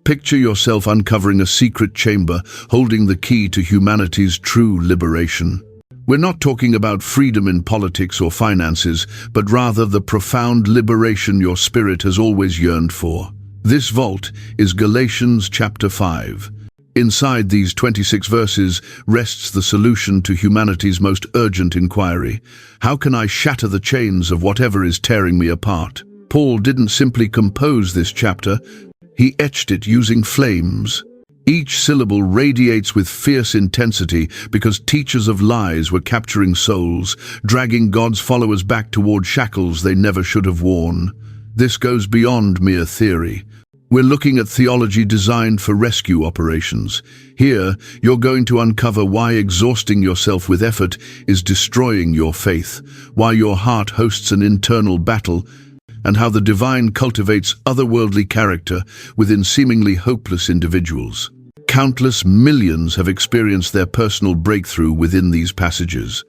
Picture yourself uncovering a secret chamber, holding the key to humanity's true liberation. We're not talking about freedom in politics or finances, but rather the profound liberation your spirit has always yearned for. This vault is Galatians chapter 5. Inside these 26 verses rests the solution to humanity's most urgent inquiry. How can I shatter the chains of whatever is tearing me apart? Paul didn't simply compose this chapter, he etched it using flames. Each syllable radiates with fierce intensity because teachers of lies were capturing souls, dragging God's followers back toward shackles they never should have worn. This goes beyond mere theory. We're looking at theology designed for rescue operations. Here, you're going to uncover why exhausting yourself with effort is destroying your faith, why your heart hosts an internal battle, and how the divine cultivates otherworldly character within seemingly hopeless individuals. Countless millions have experienced their personal breakthrough within these passages.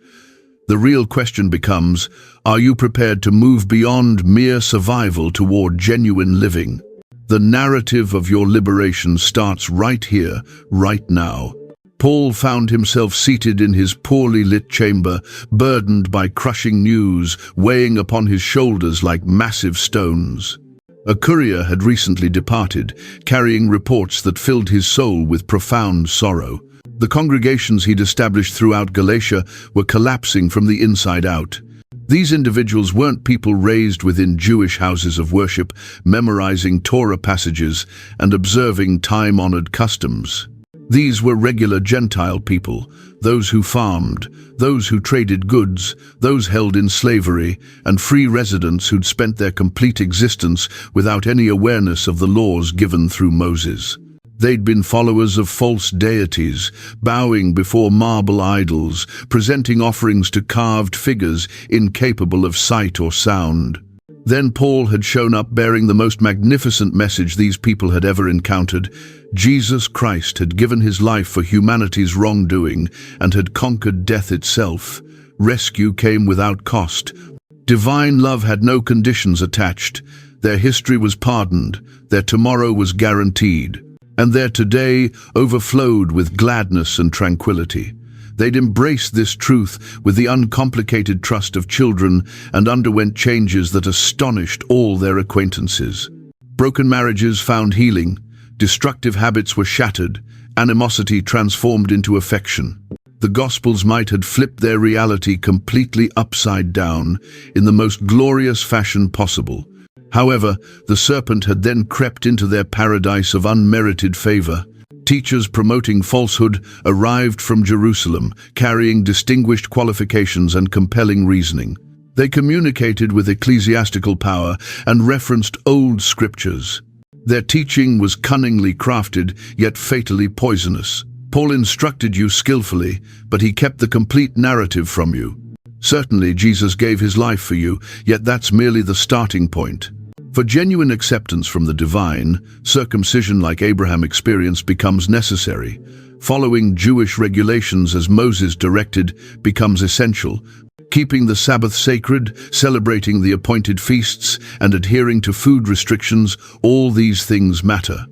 The real question becomes, are you prepared to move beyond mere survival toward genuine living? The narrative of your liberation starts right here, right now. Paul found himself seated in his poorly lit chamber, burdened by crushing news, weighing upon his shoulders like massive stones. A courier had recently departed, carrying reports that filled his soul with profound sorrow. The congregations he'd established throughout Galatia were collapsing from the inside out. These individuals weren't people raised within Jewish houses of worship, memorizing Torah passages and observing time-honored customs. These were regular Gentile people, those who farmed, those who traded goods, those held in slavery, and free residents who'd spent their complete existence without any awareness of the laws given through Moses. They'd been followers of false deities, bowing before marble idols, presenting offerings to carved figures incapable of sight or sound. Then Paul had shown up bearing the most magnificent message these people had ever encountered. Jesus Christ had given his life for humanity's wrongdoing and had conquered death itself. Rescue came without cost. Divine love had no conditions attached. Their history was pardoned, their tomorrow was guaranteed, and their today overflowed with gladness and tranquility. They'd embraced this truth with the uncomplicated trust of children and underwent changes that astonished all their acquaintances. Broken marriages found healing, destructive habits were shattered, animosity transformed into affection. The Gospel's might had flipped their reality completely upside down in the most glorious fashion possible. However, the serpent had then crept into their paradise of unmerited favor. Teachers promoting falsehood arrived from Jerusalem, carrying distinguished qualifications and compelling reasoning. They communicated with ecclesiastical power and referenced old scriptures. Their teaching was cunningly crafted, yet fatally poisonous. Paul instructed you skillfully, but he kept the complete narrative from you. Certainly, Jesus gave his life for you, yet that's merely the starting point. For genuine acceptance from the divine, circumcision like Abraham experienced becomes necessary. Following Jewish regulations as Moses directed becomes essential. Keeping the Sabbath sacred, celebrating the appointed feasts, and adhering to food restrictions, all these things matter.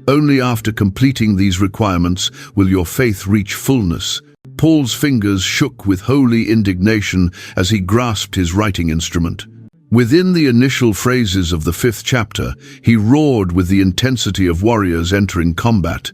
Only after completing these requirements will your faith reach fullness. Paul's fingers shook with holy indignation as he grasped his writing instrument. Within the initial phrases of the 5th chapter, he roared with the intensity of warriors entering combat.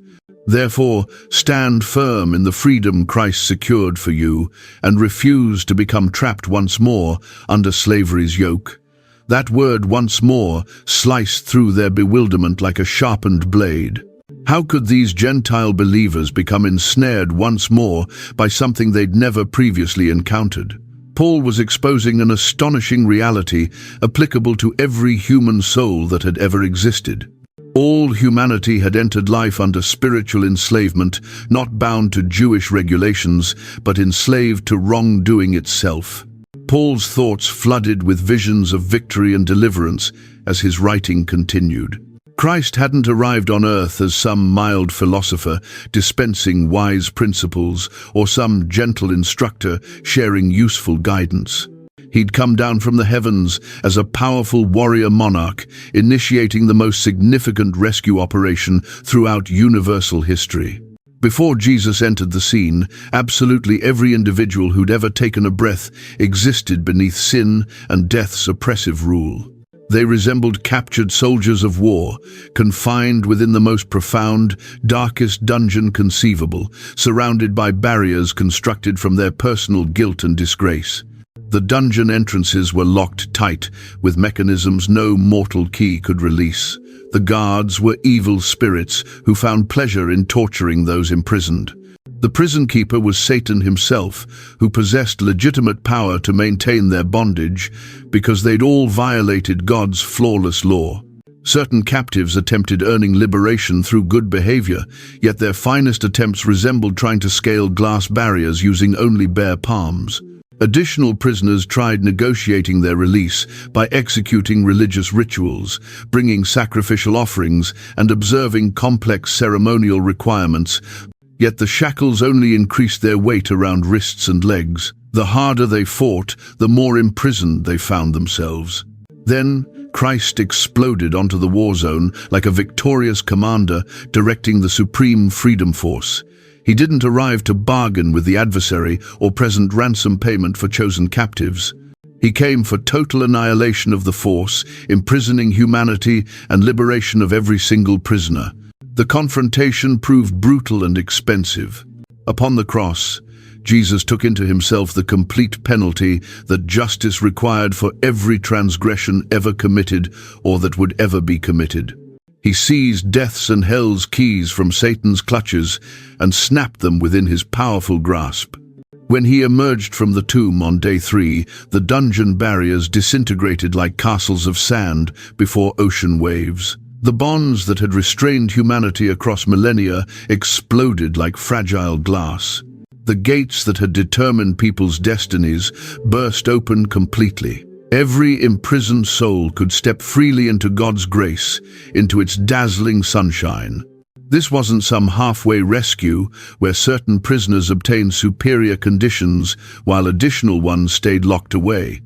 Therefore, stand firm in the freedom Christ secured for you, and refuse to become trapped once more under slavery's yoke. That word "once more" sliced through their bewilderment like a sharpened blade. How could these Gentile believers become ensnared once more by something they'd never previously encountered? Paul was exposing an astonishing reality applicable to every human soul that had ever existed. All humanity had entered life under spiritual enslavement, not bound to Jewish regulations, but enslaved to wrongdoing itself. Paul's thoughts flooded with visions of victory and deliverance as his writing continued. Christ hadn't arrived on earth as some mild philosopher dispensing wise principles or some gentle instructor sharing useful guidance. He'd come down from the heavens as a powerful warrior monarch, initiating the most significant rescue operation throughout universal history. Before Jesus entered the scene, absolutely every individual who'd ever taken a breath existed beneath sin and death's oppressive rule. They resembled captured soldiers of war, confined within the most profound, darkest dungeon conceivable, surrounded by barriers constructed from their personal guilt and disgrace. The dungeon entrances were locked tight, with mechanisms no mortal key could release. The guards were evil spirits who found pleasure in torturing those imprisoned. The prison keeper was Satan himself, who possessed legitimate power to maintain their bondage because they'd all violated God's flawless law. Certain captives attempted earning liberation through good behavior, yet their finest attempts resembled trying to scale glass barriers using only bare palms. Additional prisoners tried negotiating their release by executing religious rituals, bringing sacrificial offerings, and observing complex ceremonial requirements, yet the shackles only increased their weight around wrists and legs. The harder they fought, the more imprisoned they found themselves. Then, Christ exploded onto the war zone like a victorious commander directing the supreme freedom force. He didn't arrive to bargain with the adversary or present ransom payment for chosen captives. He came for total annihilation of the force, imprisoning humanity and liberation of every single prisoner. The confrontation proved brutal and expensive. Upon the cross, Jesus took into himself the complete penalty that justice required for every transgression ever committed or that would ever be committed. He seized death's and hell's keys from Satan's clutches and snapped them within his powerful grasp. When he emerged from the tomb on day 3, the dungeon barriers disintegrated like castles of sand before ocean waves. The bonds that had restrained humanity across millennia exploded like fragile glass. The gates that had determined people's destinies burst open completely. Every imprisoned soul could step freely into God's grace, into its dazzling sunshine. This wasn't some halfway rescue where certain prisoners obtained superior conditions while additional ones stayed locked away.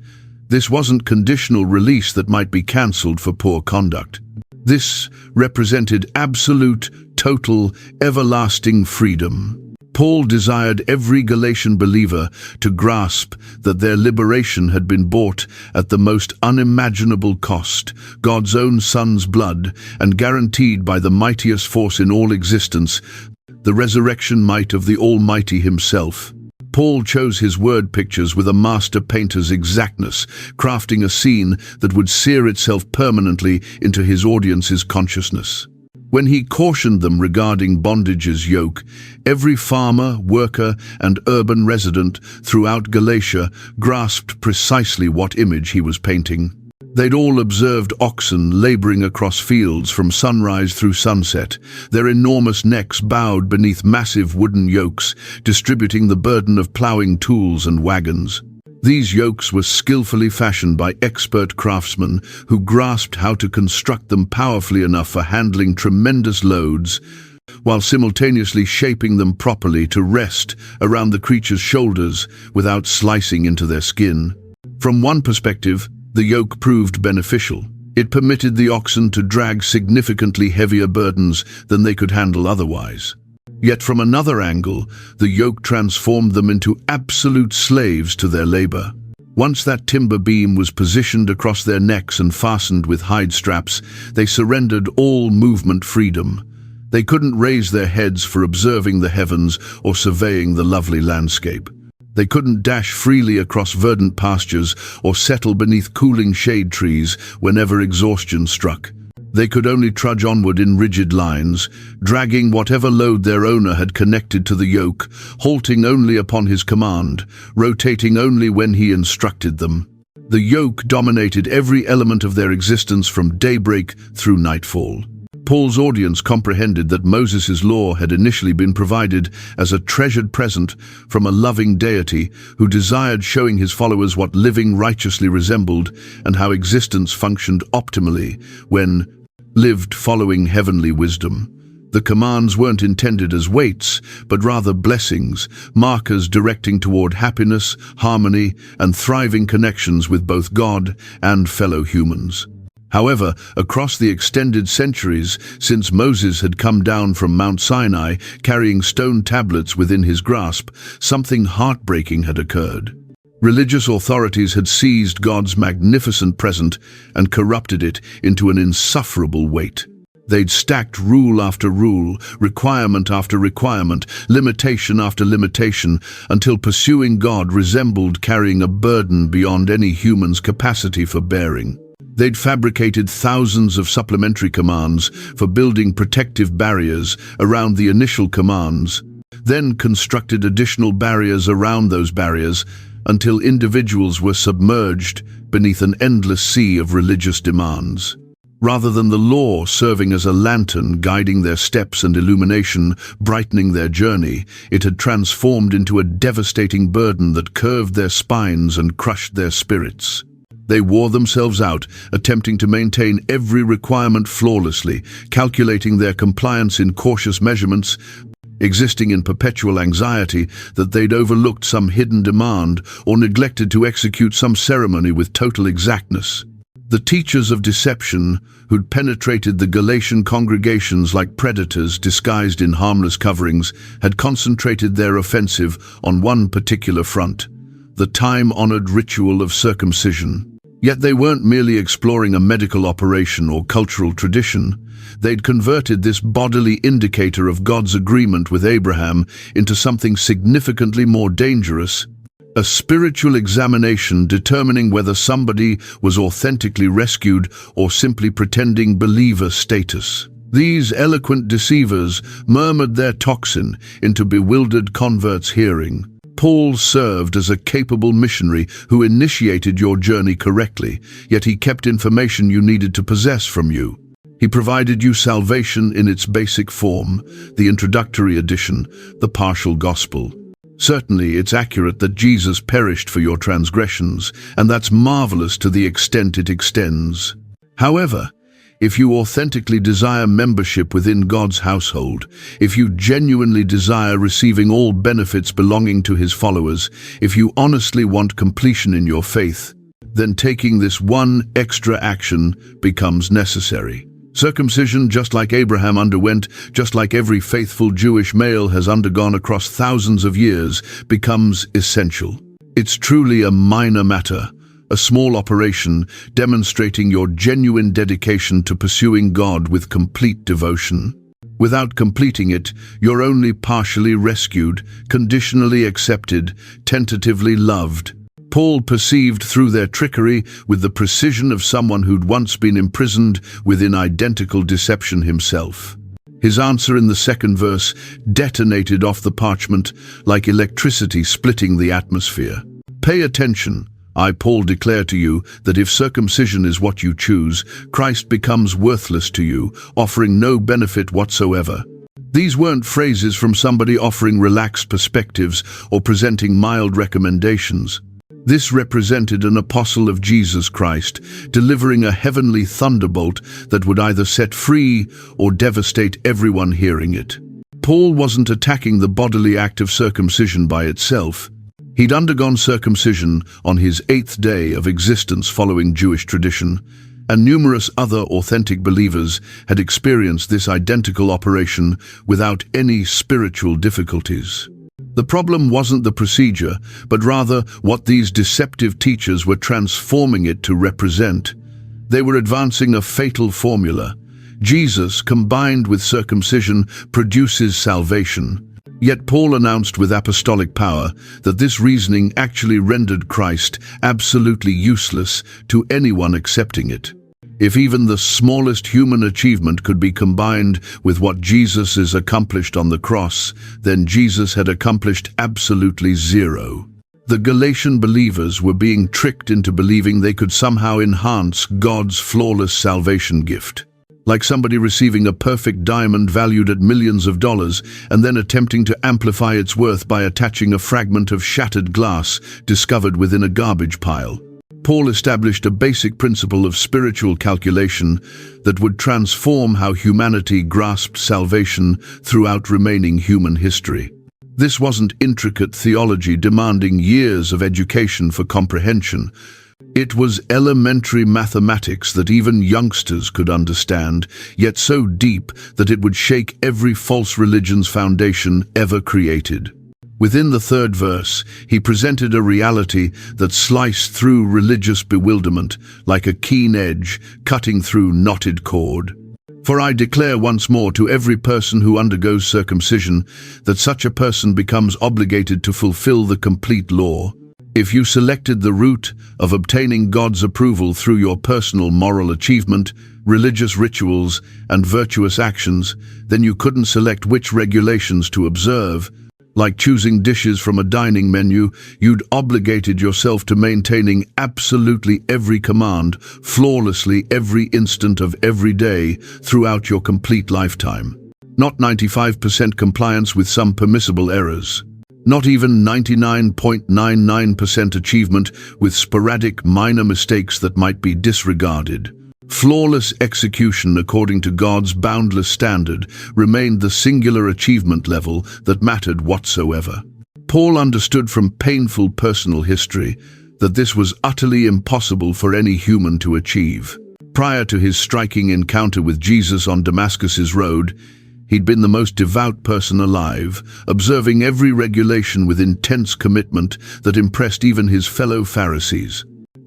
This wasn't conditional release that might be cancelled for poor conduct. This represented absolute, total, everlasting freedom. Paul desired every Galatian believer to grasp that their liberation had been bought at the most unimaginable cost, God's own Son's blood, and guaranteed by the mightiest force in all existence, the resurrection might of the Almighty himself. Paul chose his word pictures with a master painter's exactness, crafting a scene that would sear itself permanently into his audience's consciousness. When he cautioned them regarding bondage's yoke, every farmer, worker, and urban resident throughout Galatia grasped precisely what image he was painting. They'd all observed oxen laboring across fields from sunrise through sunset, their enormous necks bowed beneath massive wooden yokes, distributing the burden of plowing tools and wagons. These yokes were skillfully fashioned by expert craftsmen who grasped how to construct them powerfully enough for handling tremendous loads, while simultaneously shaping them properly to rest around the creature's shoulders without slicing into their skin. From one perspective, the yoke proved beneficial. It permitted the oxen to drag significantly heavier burdens than they could handle otherwise. Yet from another angle, the yoke transformed them into absolute slaves to their labor. Once that timber beam was positioned across their necks and fastened with hide straps, they surrendered all movement freedom. They couldn't raise their heads for observing the heavens or surveying the lovely landscape. They couldn't dash freely across verdant pastures or settle beneath cooling shade trees whenever exhaustion struck. They could only trudge onward in rigid lines, dragging whatever load their owner had connected to the yoke, halting only upon his command, rotating only when he instructed them. The yoke dominated every element of their existence from daybreak through nightfall. Paul's audience comprehended that Moses' law had initially been provided as a treasured present from a loving deity who desired showing his followers what living righteously resembled and how existence functioned optimally when lived following heavenly wisdom. The commands weren't intended as weights, but rather blessings, markers directing toward happiness, harmony, and thriving connections with both God and fellow humans. However, across the extended centuries since Moses had come down from Mount Sinai carrying stone tablets within his grasp, something heartbreaking had occurred. Religious authorities had seized God's magnificent present and corrupted it into an insufferable weight. They'd stacked rule after rule, requirement after requirement, limitation after limitation, until pursuing God resembled carrying a burden beyond any human's capacity for bearing. They'd fabricated thousands of supplementary commands for building protective barriers around the initial commands, then constructed additional barriers around those barriers until individuals were submerged beneath an endless sea of religious demands. Rather than the law serving as a lantern guiding their steps and illumination, brightening their journey, it had transformed into a devastating burden that curved their spines and crushed their spirits. They wore themselves out, attempting to maintain every requirement flawlessly, calculating their compliance in cautious measurements, existing in perpetual anxiety that they'd overlooked some hidden demand or neglected to execute some ceremony with total exactness. The teachers of deception, who'd penetrated the Galatian congregations like predators disguised in harmless coverings, had concentrated their offensive on one particular front: the time-honored ritual of circumcision. Yet they weren't merely exploring a medical operation or cultural tradition. They'd converted this bodily indicator of God's agreement with Abraham into something significantly more dangerous: a spiritual examination determining whether somebody was authentically rescued or simply pretending believer status. These eloquent deceivers murmured their toxin into bewildered converts' hearing. Paul served as a capable missionary who initiated your journey correctly, yet he kept information you needed to possess from you. He provided you salvation in its basic form, the introductory edition, the partial gospel. Certainly, it's accurate that Jesus perished for your transgressions, and that's marvelous to the extent it extends. However, if you authentically desire membership within God's household, if you genuinely desire receiving all benefits belonging to His followers, if you honestly want completion in your faith, then taking this one extra action becomes necessary. Circumcision, just like Abraham underwent, just like every faithful Jewish male has undergone across thousands of years, becomes essential. It's truly a minor matter, a small operation demonstrating your genuine dedication to pursuing God with complete devotion. Without completing it, you're only partially rescued, conditionally accepted, tentatively loved. Paul perceived through their trickery with the precision of someone who'd once been imprisoned within identical deception himself. His answer in the second verse detonated off the parchment like electricity splitting the atmosphere. Pay attention. I, Paul, declare to you that if circumcision is what you choose, Christ becomes worthless to you, offering no benefit whatsoever. These weren't phrases from somebody offering relaxed perspectives or presenting mild recommendations. This represented an apostle of Jesus Christ, delivering a heavenly thunderbolt that would either set free or devastate everyone hearing it. Paul wasn't attacking the bodily act of circumcision by itself. He'd undergone circumcision on his 8th day of existence following Jewish tradition, and numerous other authentic believers had experienced this identical operation without any spiritual difficulties. The problem wasn't the procedure, but rather what these deceptive teachers were transforming it to represent. They were advancing a fatal formula. Jesus, combined with circumcision, produces salvation. Yet Paul announced with apostolic power that this reasoning actually rendered Christ absolutely useless to anyone accepting it. If even the smallest human achievement could be combined with what Jesus has accomplished on the cross, then Jesus had accomplished absolutely zero. The Galatian believers were being tricked into believing they could somehow enhance God's flawless salvation gift. Like somebody receiving a perfect diamond valued at millions of dollars and then attempting to amplify its worth by attaching a fragment of shattered glass discovered within a garbage pile. Paul established a basic principle of spiritual calculation that would transform how humanity grasped salvation throughout remaining human history. This wasn't intricate theology demanding years of education for comprehension. It was elementary mathematics that even youngsters could understand, yet so deep that it would shake every false religion's foundation ever created. Within the third verse, he presented a reality that sliced through religious bewilderment like a keen edge cutting through knotted cord. For I declare once more to every person who undergoes circumcision that such a person becomes obligated to fulfill the complete law. If you selected the route of obtaining God's approval through your personal moral achievement, religious rituals, and virtuous actions, then you couldn't select which regulations to observe. Like choosing dishes from a dining menu, you'd obligated yourself to maintaining absolutely every command, flawlessly every instant of every day throughout your complete lifetime. Not 95% compliance with some permissible errors. Not even 99.99% achievement with sporadic minor mistakes that might be disregarded. Flawless execution according to God's boundless standard remained the singular achievement level that mattered whatsoever. Paul understood from painful personal history that this was utterly impossible for any human to achieve. Prior to his striking encounter with Jesus on Damascus's road, he'd been the most devout person alive, observing every regulation with intense commitment that impressed even his fellow Pharisees.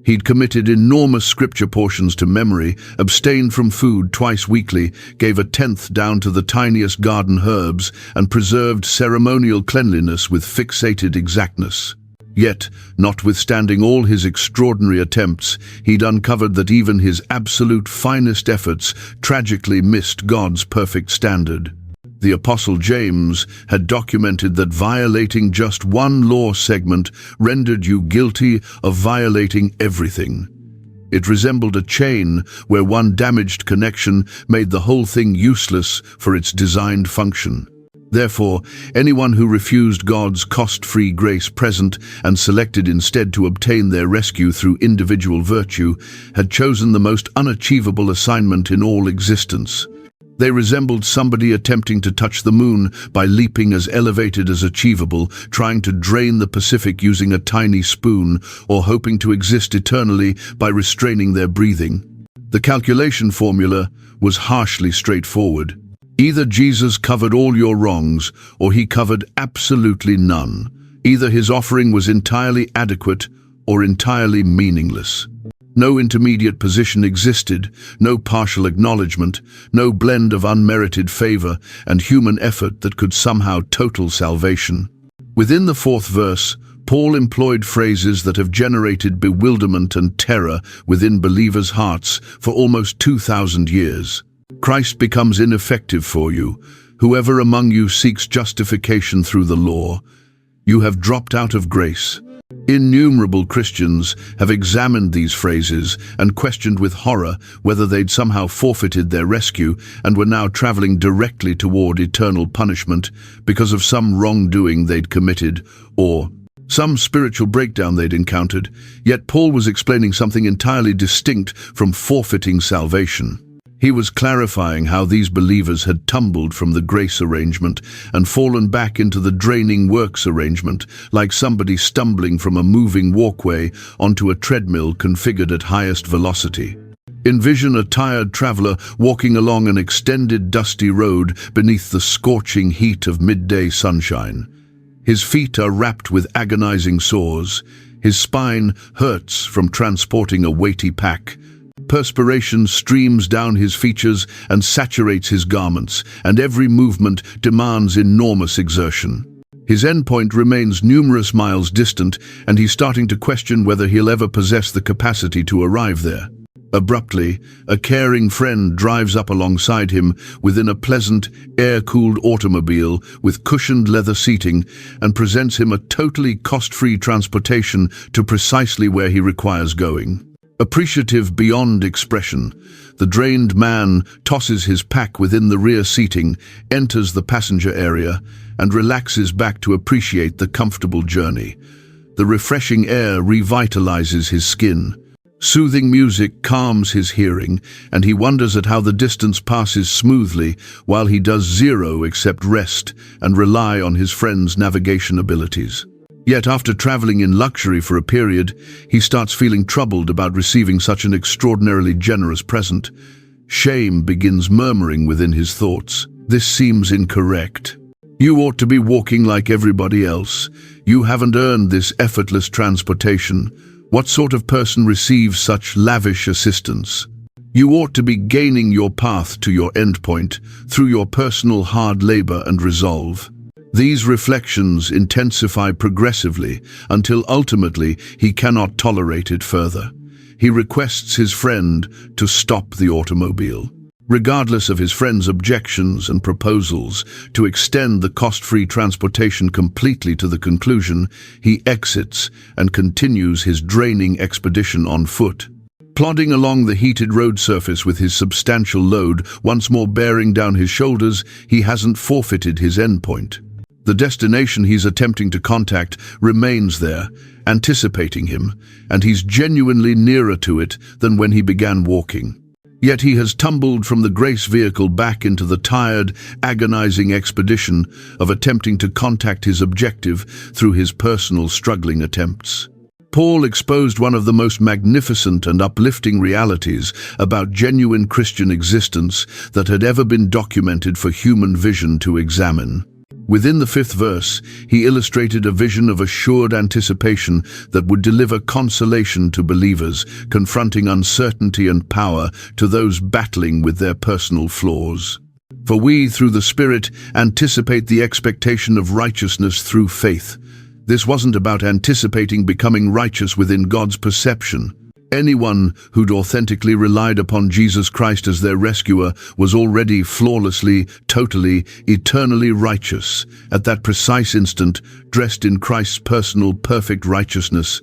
He'd committed enormous scripture portions to memory, abstained from food twice weekly, gave a tenth down to the tiniest garden herbs, and preserved ceremonial cleanliness with fixated exactness. Yet, notwithstanding all his extraordinary attempts, he'd uncovered that even his absolute finest efforts tragically missed God's perfect standard. The Apostle James had documented that violating just one law segment rendered you guilty of violating everything. It resembled a chain where one damaged connection made the whole thing useless for its designed function. Therefore, anyone who refused God's cost-free grace present and selected instead to obtain their rescue through individual virtue had chosen the most unachievable assignment in all existence. They resembled somebody attempting to touch the moon by leaping as elevated as achievable, trying to drain the Pacific using a tiny spoon, or hoping to exist eternally by restraining their breathing. The calculation formula was harshly straightforward. Either Jesus covered all your wrongs, or he covered absolutely none. Either his offering was entirely adequate or entirely meaningless. No intermediate position existed, no partial acknowledgement, no blend of unmerited favor and human effort that could somehow total salvation. Within the fourth verse, Paul employed phrases that have generated bewilderment and terror within believers' hearts for almost 2,000 years. Christ becomes ineffective for you. Whoever among you seeks justification through the law, you have dropped out of grace. Innumerable Christians have examined these phrases and questioned with horror whether they'd somehow forfeited their rescue and were now traveling directly toward eternal punishment because of some wrongdoing they'd committed or some spiritual breakdown they'd encountered. Yet Paul was explaining something entirely distinct from forfeiting salvation. He was clarifying how these believers had tumbled from the grace arrangement and fallen back into the draining works arrangement, like somebody stumbling from a moving walkway onto a treadmill configured at highest velocity. Envision a tired traveler walking along an extended dusty road beneath the scorching heat of midday sunshine. His feet are wrapped with agonizing sores. His spine hurts from transporting a weighty pack. Perspiration streams down his features and saturates his garments, and every movement demands enormous exertion. His endpoint remains numerous miles distant, and he's starting to question whether he'll ever possess the capacity to arrive there. Abruptly, a caring friend drives up alongside him within a pleasant, air-cooled automobile with cushioned leather seating and presents him a totally cost-free transportation to precisely where he requires going. Appreciative beyond expression, the drained man tosses his pack within the rear seating, enters the passenger area, and relaxes back to appreciate the comfortable journey. The refreshing air revitalizes his skin. Soothing music calms his hearing, and he wonders at how the distance passes smoothly while he does zero except rest and rely on his friend's navigation abilities. Yet after traveling in luxury for a period, he starts feeling troubled about receiving such an extraordinarily generous present. Shame begins murmuring within his thoughts. This seems incorrect. You ought to be walking like everybody else. You haven't earned this effortless transportation. What sort of person receives such lavish assistance? You ought to be gaining your path to your endpoint through your personal hard labor and resolve. These reflections intensify progressively until ultimately he cannot tolerate it further. He requests his friend to stop the automobile. Regardless of his friend's objections and proposals to extend the cost-free transportation completely to the conclusion, he exits and continues his draining expedition on foot. Plodding along the heated road surface with his substantial load once more bearing down his shoulders, he hasn't forfeited his endpoint. The destination he's attempting to contact remains there, anticipating him, and he's genuinely nearer to it than when he began walking. Yet he has tumbled from the grace vehicle back into the tired, agonizing expedition of attempting to contact his objective through his personal struggling attempts. Paul exposed one of the most magnificent and uplifting realities about genuine Christian existence that had ever been documented for human vision to examine. Within the 5th verse, he illustrated a vision of assured anticipation that would deliver consolation to believers confronting uncertainty and power to those battling with their personal flaws. For we, through the Spirit, anticipate the expectation of righteousness through faith. This wasn't about anticipating becoming righteous within God's perception. Anyone who'd authentically relied upon Jesus Christ as their rescuer was already flawlessly, totally, eternally righteous, at that precise instant, dressed in Christ's personal perfect righteousness,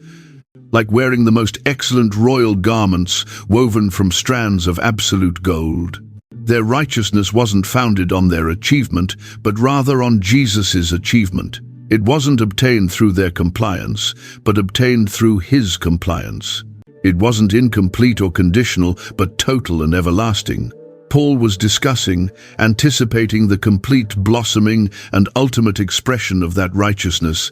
like wearing the most excellent royal garments woven from strands of absolute gold. Their righteousness wasn't founded on their achievement, but rather on Jesus's achievement. It wasn't obtained through their compliance, but obtained through his compliance. It wasn't incomplete or conditional, but total and everlasting. Paul was discussing, anticipating the complete blossoming and ultimate expression of that righteousness,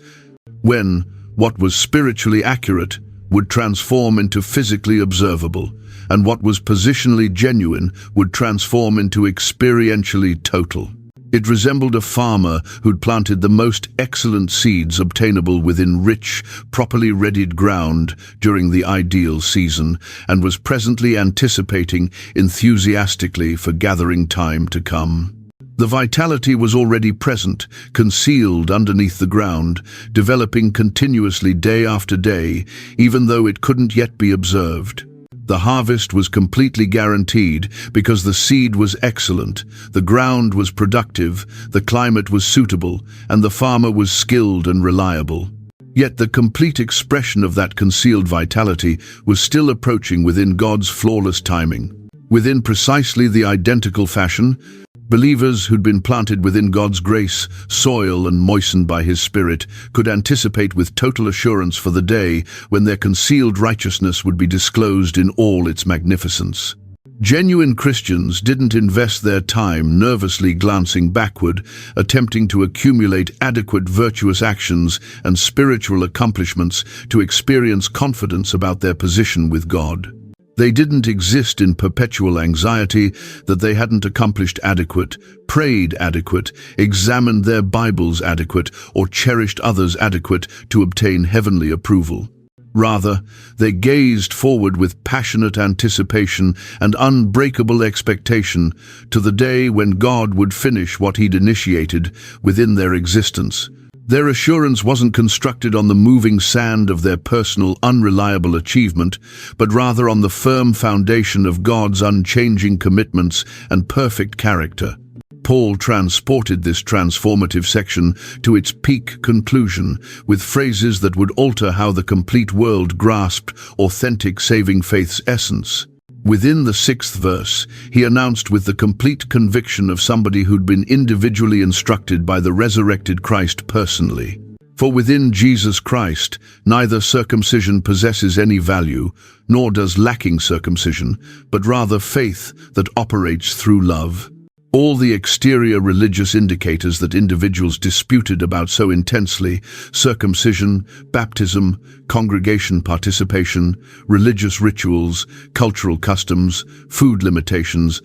when what was spiritually accurate would transform into physically observable, and what was positionally genuine would transform into experientially total. It resembled a farmer who'd planted the most excellent seeds obtainable within rich, properly readied ground during the ideal season, and was presently anticipating enthusiastically for gathering time to come. The vitality was already present, concealed underneath the ground, developing continuously day after day, even though it couldn't yet be observed. The harvest was completely guaranteed because the seed was excellent, the ground was productive, the climate was suitable, and the farmer was skilled and reliable. Yet the complete expression of that concealed vitality was still approaching within God's flawless timing. Within precisely the identical fashion, believers who'd been planted within God's grace, soil and moistened by His Spirit, could anticipate with total assurance for the day when their concealed righteousness would be disclosed in all its magnificence. Genuine Christians didn't invest their time nervously glancing backward, attempting to accumulate adequate virtuous actions and spiritual accomplishments to experience confidence about their position with God. They didn't exist in perpetual anxiety that they hadn't accomplished adequate, prayed adequate, examined their Bibles adequate, or cherished others adequate to obtain heavenly approval. Rather, they gazed forward with passionate anticipation and unbreakable expectation to the day when God would finish what He'd initiated within their existence. Their assurance wasn't constructed on the moving sand of their personal unreliable achievement, but rather on the firm foundation of God's unchanging commitments and perfect character. Paul transported this transformative section to its peak conclusion with phrases that would alter how the complete world grasped authentic saving faith's essence. Within the 6th verse, he announced with the complete conviction of somebody who'd been individually instructed by the resurrected Christ personally, For within Jesus Christ, neither circumcision possesses any value, nor does lacking circumcision, but rather faith that operates through love. All the exterior religious indicators that individuals disputed about so intensely, circumcision, baptism, congregation participation, religious rituals, cultural customs, food limitations,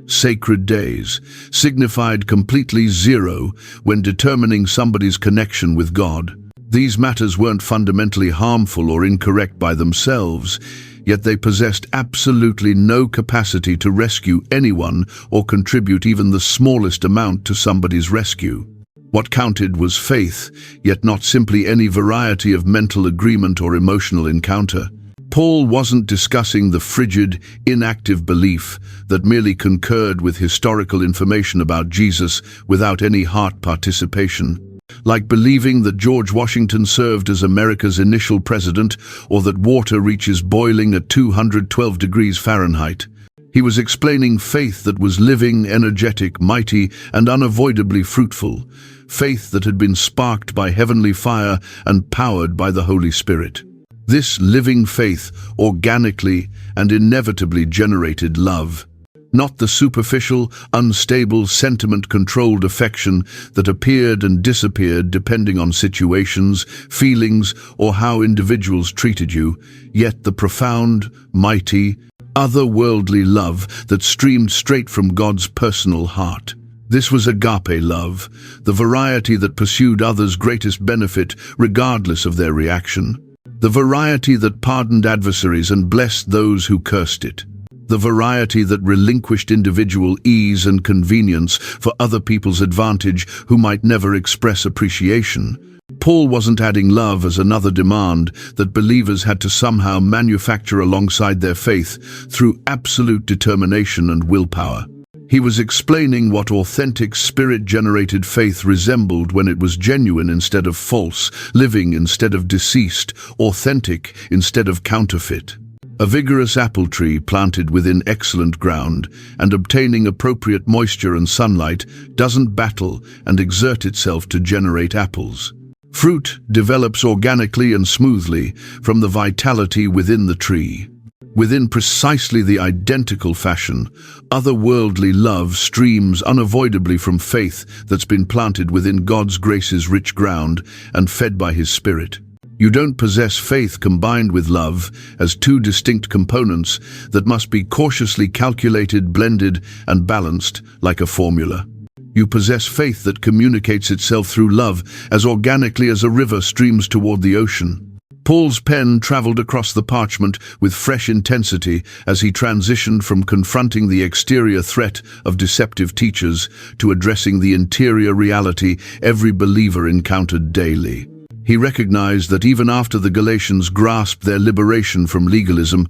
sacred days, signified completely zero when determining somebody's connection with God. These matters weren't fundamentally harmful or incorrect by themselves, yet they possessed absolutely no capacity to rescue anyone or contribute even the smallest amount to somebody's rescue. What counted was faith, yet not simply any variety of mental agreement or emotional encounter. Paul wasn't discussing the frigid, inactive belief that merely concurred with historical information about Jesus without any heart participation. Like believing that George Washington served as America's initial president or that water reaches boiling at 212 degrees Fahrenheit. He was explaining faith that was living, energetic, mighty, and unavoidably fruitful. Faith that had been sparked by heavenly fire and powered by the Holy Spirit. This living faith organically and inevitably generated love. Not the superficial, unstable, sentiment-controlled affection that appeared and disappeared depending on situations, feelings, or how individuals treated you, yet the profound, mighty, otherworldly love that streamed straight from God's personal heart. This was agape love, the variety that pursued others' greatest benefit regardless of their reaction. The variety that pardoned adversaries and blessed those who cursed it. The variety that relinquished individual ease and convenience for other people's advantage who might never express appreciation. Paul wasn't adding love as another demand that believers had to somehow manufacture alongside their faith through absolute determination and willpower. He was explaining what authentic Spirit-generated faith resembled when it was genuine instead of false, living instead of deceased, authentic instead of counterfeit. A vigorous apple tree planted within excellent ground and obtaining appropriate moisture and sunlight doesn't battle and exert itself to generate apples. Fruit develops organically and smoothly from the vitality within the tree. Within precisely the identical fashion, otherworldly love streams unavoidably from faith that's been planted within God's grace's rich ground and fed by His Spirit. You don't possess faith combined with love as two distinct components that must be cautiously calculated, blended, and balanced like a formula. You possess faith that communicates itself through love as organically as a river streams toward the ocean. Paul's pen traveled across the parchment with fresh intensity as he transitioned from confronting the exterior threat of deceptive teachers to addressing the interior reality every believer encountered daily. He recognized that even after the Galatians grasped their liberation from legalism,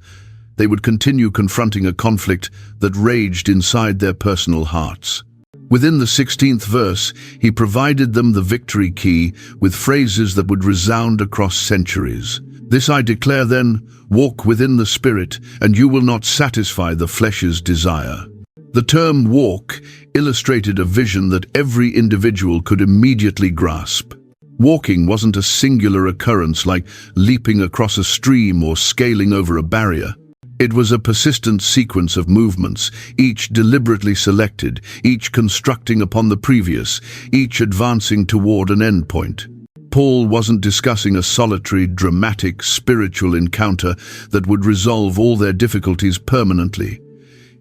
they would continue confronting a conflict that raged inside their personal hearts. Within the 16th verse, he provided them the victory key with phrases that would resound across centuries. "This I declare then, walk within the Spirit, and you will not satisfy the flesh's desire." The term walk illustrated a vision that every individual could immediately grasp. Walking wasn't a singular occurrence like leaping across a stream or scaling over a barrier. It was a persistent sequence of movements, each deliberately selected, each constructing upon the previous, each advancing toward an endpoint. Paul wasn't discussing a solitary, dramatic, spiritual encounter that would resolve all their difficulties permanently.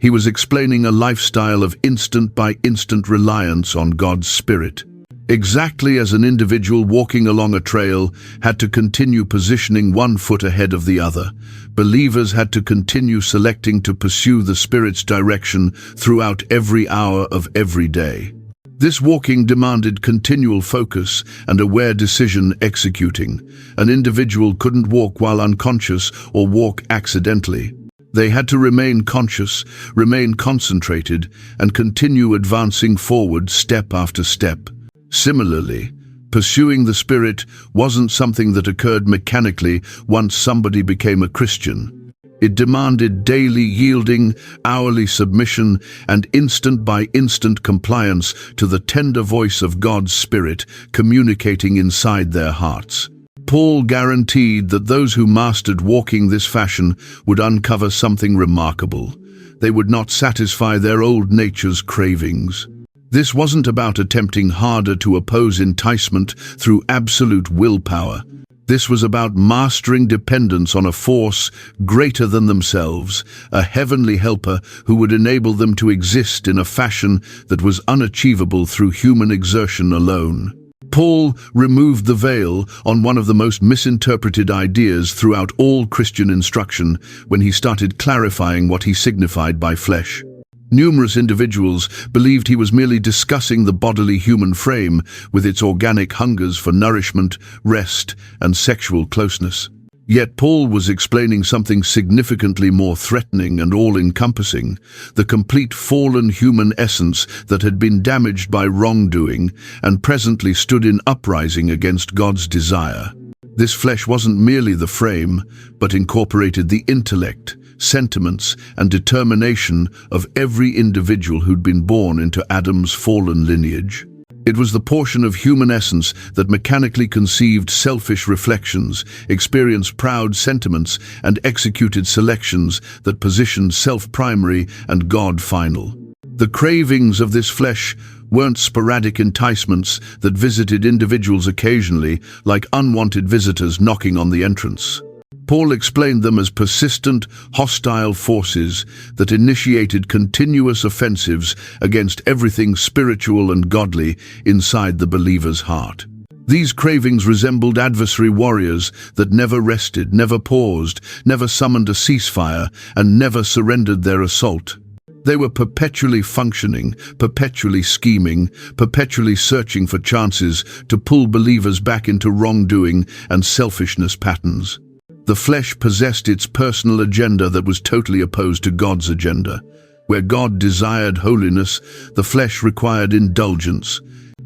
He was explaining a lifestyle of instant-by-instant reliance on God's Spirit. Exactly as an individual walking along a trail had to continue positioning one foot ahead of the other, believers had to continue selecting to pursue the Spirit's direction throughout every hour of every day. This walking demanded continual focus and aware decision executing. An individual couldn't walk while unconscious or walk accidentally. They had to remain conscious, remain concentrated, and continue advancing forward step after step. Similarly, pursuing the Spirit wasn't something that occurred mechanically once somebody became a Christian. It demanded daily yielding, hourly submission, and instant-by-instant compliance to the tender voice of God's Spirit communicating inside their hearts. Paul guaranteed that those who mastered walking this fashion would uncover something remarkable. They would not satisfy their old nature's cravings. This wasn't about attempting harder to oppose enticement through absolute willpower. This was about mastering dependence on a force greater than themselves, a heavenly helper who would enable them to exist in a fashion that was unachievable through human exertion alone. Paul removed the veil on one of the most misinterpreted ideas throughout all Christian instruction when he started clarifying what he signified by flesh. Numerous individuals believed he was merely discussing the bodily human frame with its organic hungers for nourishment, rest, and sexual closeness. Yet Paul was explaining something significantly more threatening and all-encompassing, the complete fallen human essence that had been damaged by wrongdoing and presently stood in uprising against God's desire. This flesh wasn't merely the frame, but incorporated the intellect, sentiments, and determination of every individual who'd been born into Adam's fallen lineage. It was the portion of human essence that mechanically conceived selfish reflections, experienced proud sentiments, and executed selections that positioned self primary and God final. The cravings of this flesh weren't sporadic enticements that visited individuals occasionally, like unwanted visitors knocking on the entrance. Paul explained them as persistent, hostile forces that initiated continuous offensives against everything spiritual and godly inside the believer's heart. These cravings resembled adversary warriors that never rested, never paused, never summoned a ceasefire, and never surrendered their assault. They were perpetually functioning, perpetually scheming, perpetually searching for chances to pull believers back into wrongdoing and selfishness patterns. The flesh possessed its personal agenda that was totally opposed to God's agenda. Where God desired holiness, the flesh required indulgence.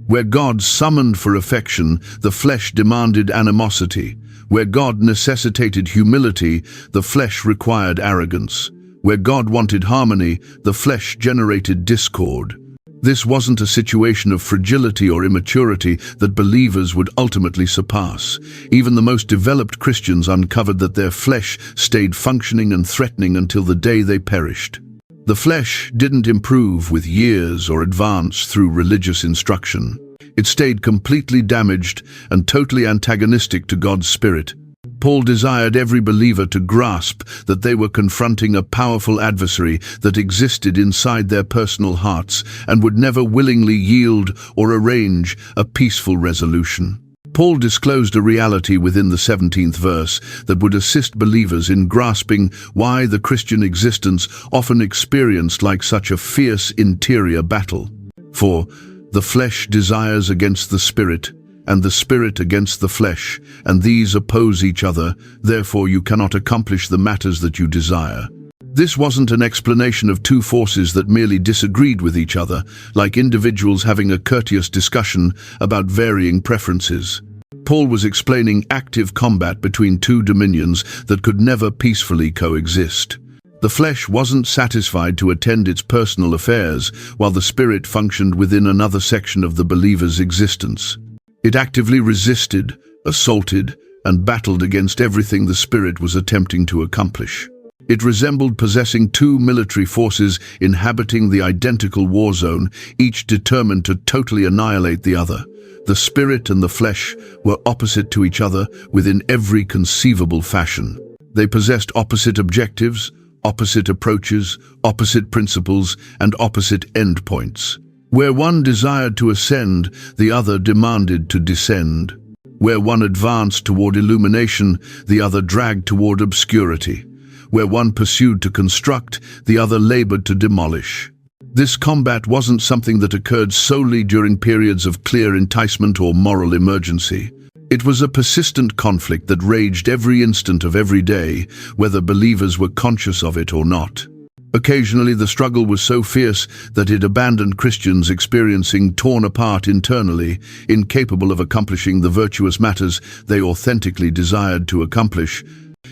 Where God summoned for affection, the flesh demanded animosity. Where God necessitated humility, the flesh required arrogance. Where God wanted harmony, the flesh generated discord. This wasn't a situation of fragility or immaturity that believers would ultimately surpass. Even the most developed Christians uncovered that their flesh stayed functioning and threatening until the day they perished. The flesh didn't improve with years or advance through religious instruction. It stayed completely damaged and totally antagonistic to God's Spirit. Paul desired every believer to grasp that they were confronting a powerful adversary that existed inside their personal hearts and would never willingly yield or arrange a peaceful resolution. Paul disclosed a reality within the 17th verse that would assist believers in grasping why the Christian existence often experienced like such a fierce interior battle. For the flesh desires against the Spirit, and the Spirit against the flesh, and these oppose each other, therefore you cannot accomplish the matters that you desire. This wasn't an explanation of two forces that merely disagreed with each other, like individuals having a courteous discussion about varying preferences. Paul was explaining active combat between two dominions that could never peacefully coexist. The flesh wasn't satisfied to attend its personal affairs, while the Spirit functioned within another section of the believer's existence. It actively resisted, assaulted, and battled against everything the Spirit was attempting to accomplish. It resembled possessing two military forces inhabiting the identical war zone, each determined to totally annihilate the other. The Spirit and the flesh were opposite to each other within every conceivable fashion. They possessed opposite objectives, opposite approaches, opposite principles, and opposite endpoints. Where one desired to ascend, the other demanded to descend. Where one advanced toward illumination, the other dragged toward obscurity. Where one pursued to construct, the other labored to demolish. This combat wasn't something that occurred solely during periods of clear enticement or moral emergency. It was a persistent conflict that raged every instant of every day, whether believers were conscious of it or not. Occasionally, the struggle was so fierce that it abandoned Christians experiencing torn apart internally, incapable of accomplishing the virtuous matters they authentically desired to accomplish.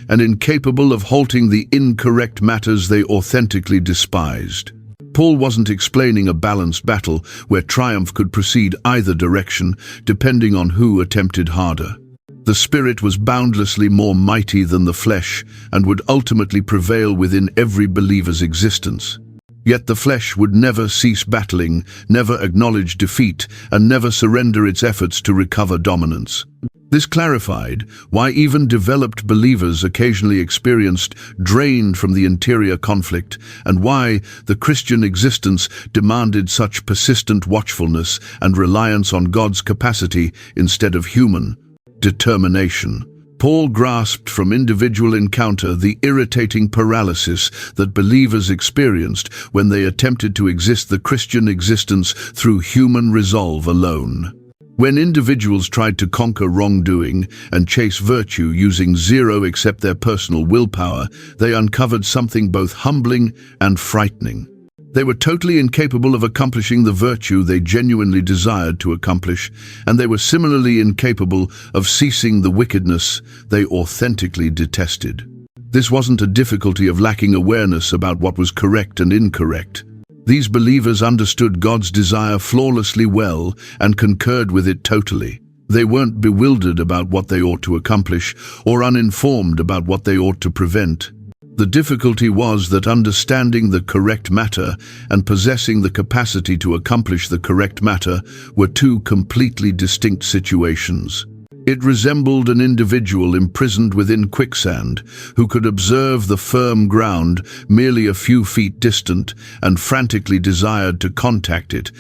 and incapable of halting the incorrect matters they authentically despised. Paul wasn't explaining a balanced battle where triumph could proceed either direction, depending on who attempted harder. The Spirit was boundlessly more mighty than the flesh and would ultimately prevail within every believer's existence. Yet the flesh would never cease battling, never acknowledge defeat, and never surrender its efforts to recover dominance. This clarified why even developed believers occasionally experienced drain from the interior conflict, and why the Christian existence demanded such persistent watchfulness and reliance on God's capacity instead of human determination. Paul grasped from individual encounter the irritating paralysis that believers experienced when they attempted to exist the Christian existence through human resolve alone. When individuals tried to conquer wrongdoing and chase virtue using zero except their personal willpower, they uncovered something both humbling and frightening. They were totally incapable of accomplishing the virtue they genuinely desired to accomplish, and they were similarly incapable of ceasing the wickedness they authentically detested. This wasn't a difficulty of lacking awareness about what was correct and incorrect. These believers understood God's desire flawlessly well and concurred with it totally. They weren't bewildered about what they ought to accomplish or uninformed about what they ought to prevent. The difficulty was that understanding the correct matter and possessing the capacity to accomplish the correct matter were two completely distinct situations. It resembled an individual imprisoned within quicksand who could observe the firm ground merely a few feet distant and frantically desired to contact it,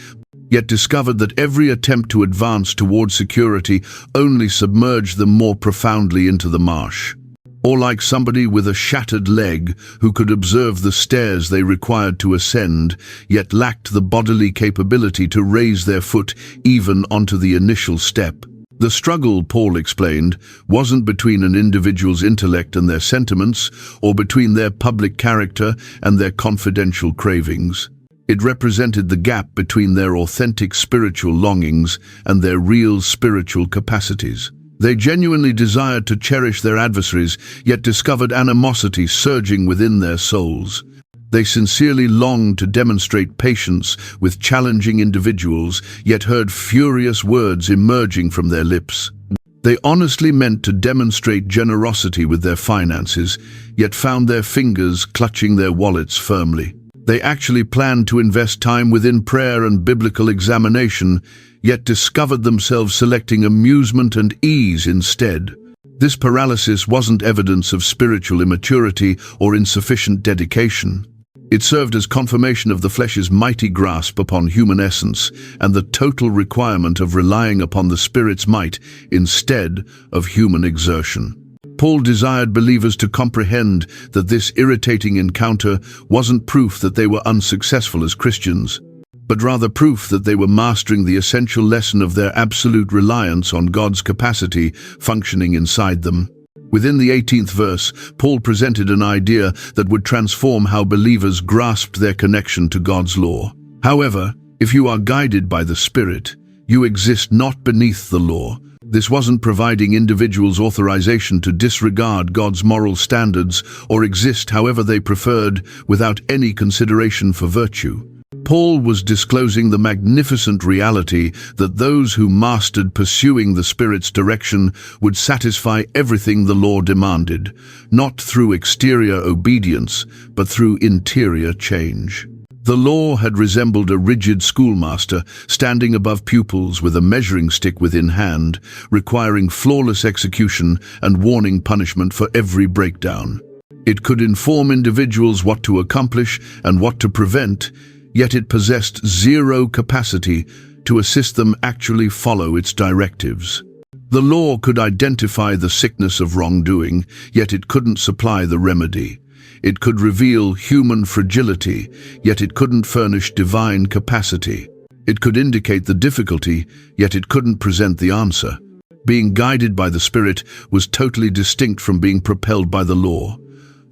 yet discovered that every attempt to advance toward security only submerged them more profoundly into the marsh. Or like somebody with a shattered leg who could observe the stairs they required to ascend, yet lacked the bodily capability to raise their foot even onto the initial step. The struggle, Paul explained, wasn't between an individual's intellect and their sentiments, or between their public character and their confidential cravings. It represented the gap between their authentic spiritual longings and their real spiritual capacities. They genuinely desired to cherish their adversaries, yet discovered animosity surging within their souls. They sincerely longed to demonstrate patience with challenging individuals, yet heard furious words emerging from their lips. They honestly meant to demonstrate generosity with their finances, yet found their fingers clutching their wallets firmly. They actually planned to invest time within prayer and biblical examination, yet discovered themselves selecting amusement and ease instead. This paralysis wasn't evidence of spiritual immaturity or insufficient dedication. It served as confirmation of the flesh's mighty grasp upon human essence and the total requirement of relying upon the Spirit's might instead of human exertion. Paul desired believers to comprehend that this irritating encounter wasn't proof that they were unsuccessful as Christians, but rather proof that they were mastering the essential lesson of their absolute reliance on God's capacity functioning inside them. Within the 18th verse, Paul presented an idea that would transform how believers grasped their connection to God's law. However, if you are guided by the Spirit, you exist not beneath the law. This wasn't providing individuals authorization to disregard God's moral standards or exist however they preferred without any consideration for virtue. Paul was disclosing the magnificent reality that those who mastered pursuing the Spirit's direction would satisfy everything the law demanded, not through exterior obedience, but through interior change. The law had resembled a rigid schoolmaster standing above pupils with a measuring stick within hand, requiring flawless execution and warning punishment for every breakdown. It could inform individuals what to accomplish and what to prevent, yet it possessed zero capacity to assist them actually follow its directives. The law could identify the sickness of wrongdoing, yet it couldn't supply the remedy. It could reveal human fragility, yet it couldn't furnish divine capacity. It could indicate the difficulty, yet it couldn't present the answer. Being guided by the Spirit was totally distinct from being propelled by the law.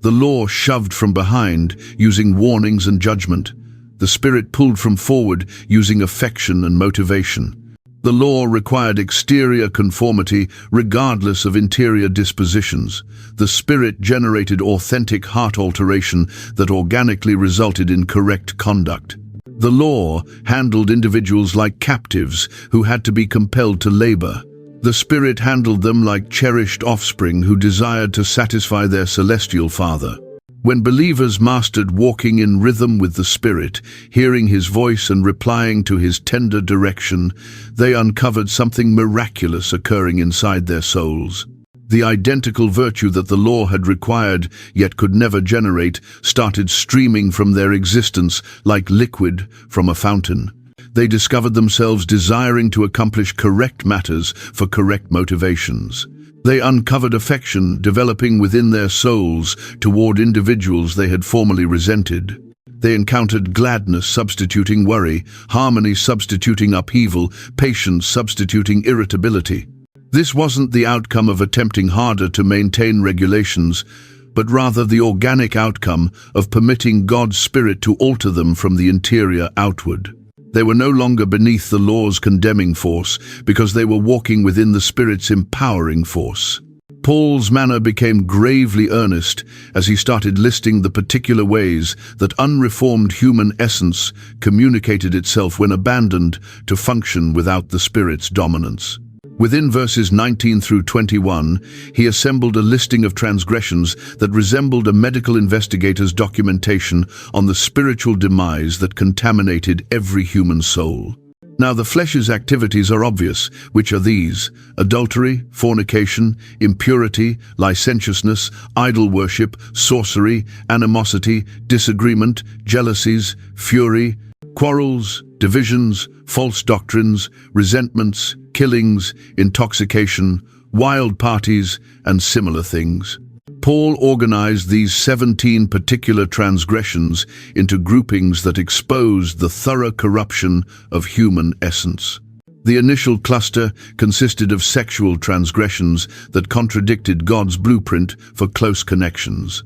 The law shoved from behind, using warnings and judgment. The Spirit pulled from forward, using affection and motivation. The law required exterior conformity regardless of interior dispositions. The Spirit generated authentic heart alteration that organically resulted in correct conduct. The law handled individuals like captives who had to be compelled to labor. The Spirit handled them like cherished offspring who desired to satisfy their celestial Father. When believers mastered walking in rhythm with the Spirit, hearing His voice and replying to His tender direction, they uncovered something miraculous occurring inside their souls. The identical virtue that the law had required, yet could never generate, started streaming from their existence like liquid from a fountain. They discovered themselves desiring to accomplish correct matters for correct motivations. They uncovered affection developing within their souls toward individuals they had formerly resented. They encountered gladness substituting worry, harmony substituting upheaval, patience substituting irritability. This wasn't the outcome of attempting harder to maintain regulations, but rather the organic outcome of permitting God's Spirit to alter them from the interior outward. They were no longer beneath the law's condemning force because they were walking within the Spirit's empowering force. Paul's manner became gravely earnest as he started listing the particular ways that unreformed human essence communicated itself when abandoned to function without the Spirit's dominance. Within verses 19 through 21, he assembled a listing of transgressions that resembled a medical investigator's documentation on the spiritual demise that contaminated every human soul. Now the flesh's activities are obvious, which are these: adultery, fornication, impurity, licentiousness, idol worship, sorcery, animosity, disagreement, jealousies, fury, quarrels, divisions, false doctrines, resentments, killings, intoxication, wild parties, and similar things. Paul organized these 17 particular transgressions into groupings that exposed the thorough corruption of human essence. The initial cluster consisted of sexual transgressions that contradicted God's blueprint for close connections.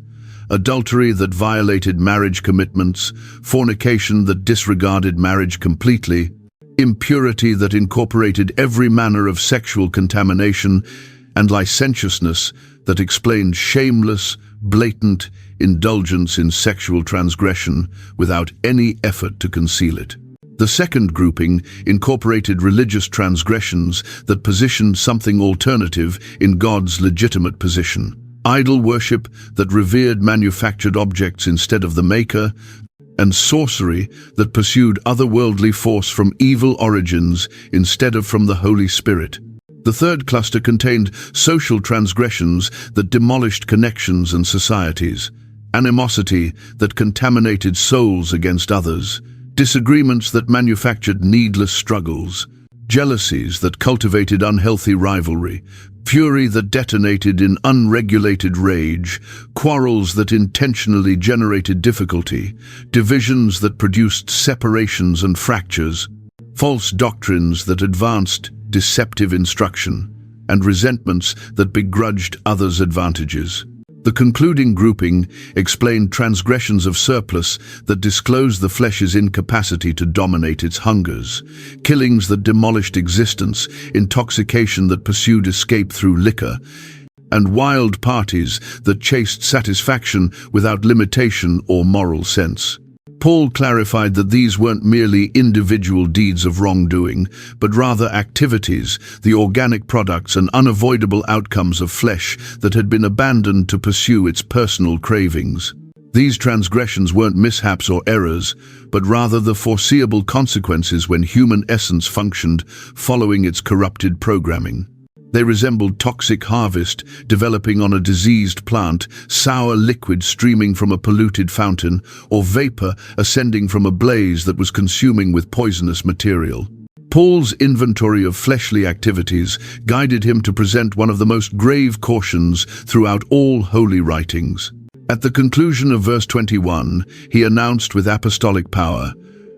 Adultery that violated marriage commitments, fornication that disregarded marriage completely, impurity that incorporated every manner of sexual contamination, and licentiousness that explained shameless, blatant indulgence in sexual transgression without any effort to conceal it. The second grouping incorporated religious transgressions that positioned something alternative in God's legitimate position. Idol worship that revered manufactured objects instead of the Maker, and sorcery that pursued otherworldly force from evil origins instead of from the Holy Spirit. The third cluster contained social transgressions that demolished connections and societies, animosity that contaminated souls against others, disagreements that manufactured needless struggles, jealousies that cultivated unhealthy rivalry, fury that detonated in unregulated rage, quarrels that intentionally generated difficulty, divisions that produced separations and fractures, false doctrines that advanced deceptive instruction, and resentments that begrudged others' advantages. The concluding grouping explained transgressions of surplus that disclosed the flesh's incapacity to dominate its hungers, killings that demolished existence, intoxication that pursued escape through liquor, and wild parties that chased satisfaction without limitation or moral sense. Paul clarified that these weren't merely individual deeds of wrongdoing, but rather activities, the organic products and unavoidable outcomes of flesh that had been abandoned to pursue its personal cravings. These transgressions weren't mishaps or errors, but rather the foreseeable consequences when human essence functioned following its corrupted programming. They resembled toxic harvest developing on a diseased plant, sour liquid streaming from a polluted fountain, or vapor ascending from a blaze that was consuming with poisonous material. Paul's inventory of fleshly activities guided him to present one of the most grave cautions throughout all holy writings. At the conclusion of verse 21, he announced with apostolic power,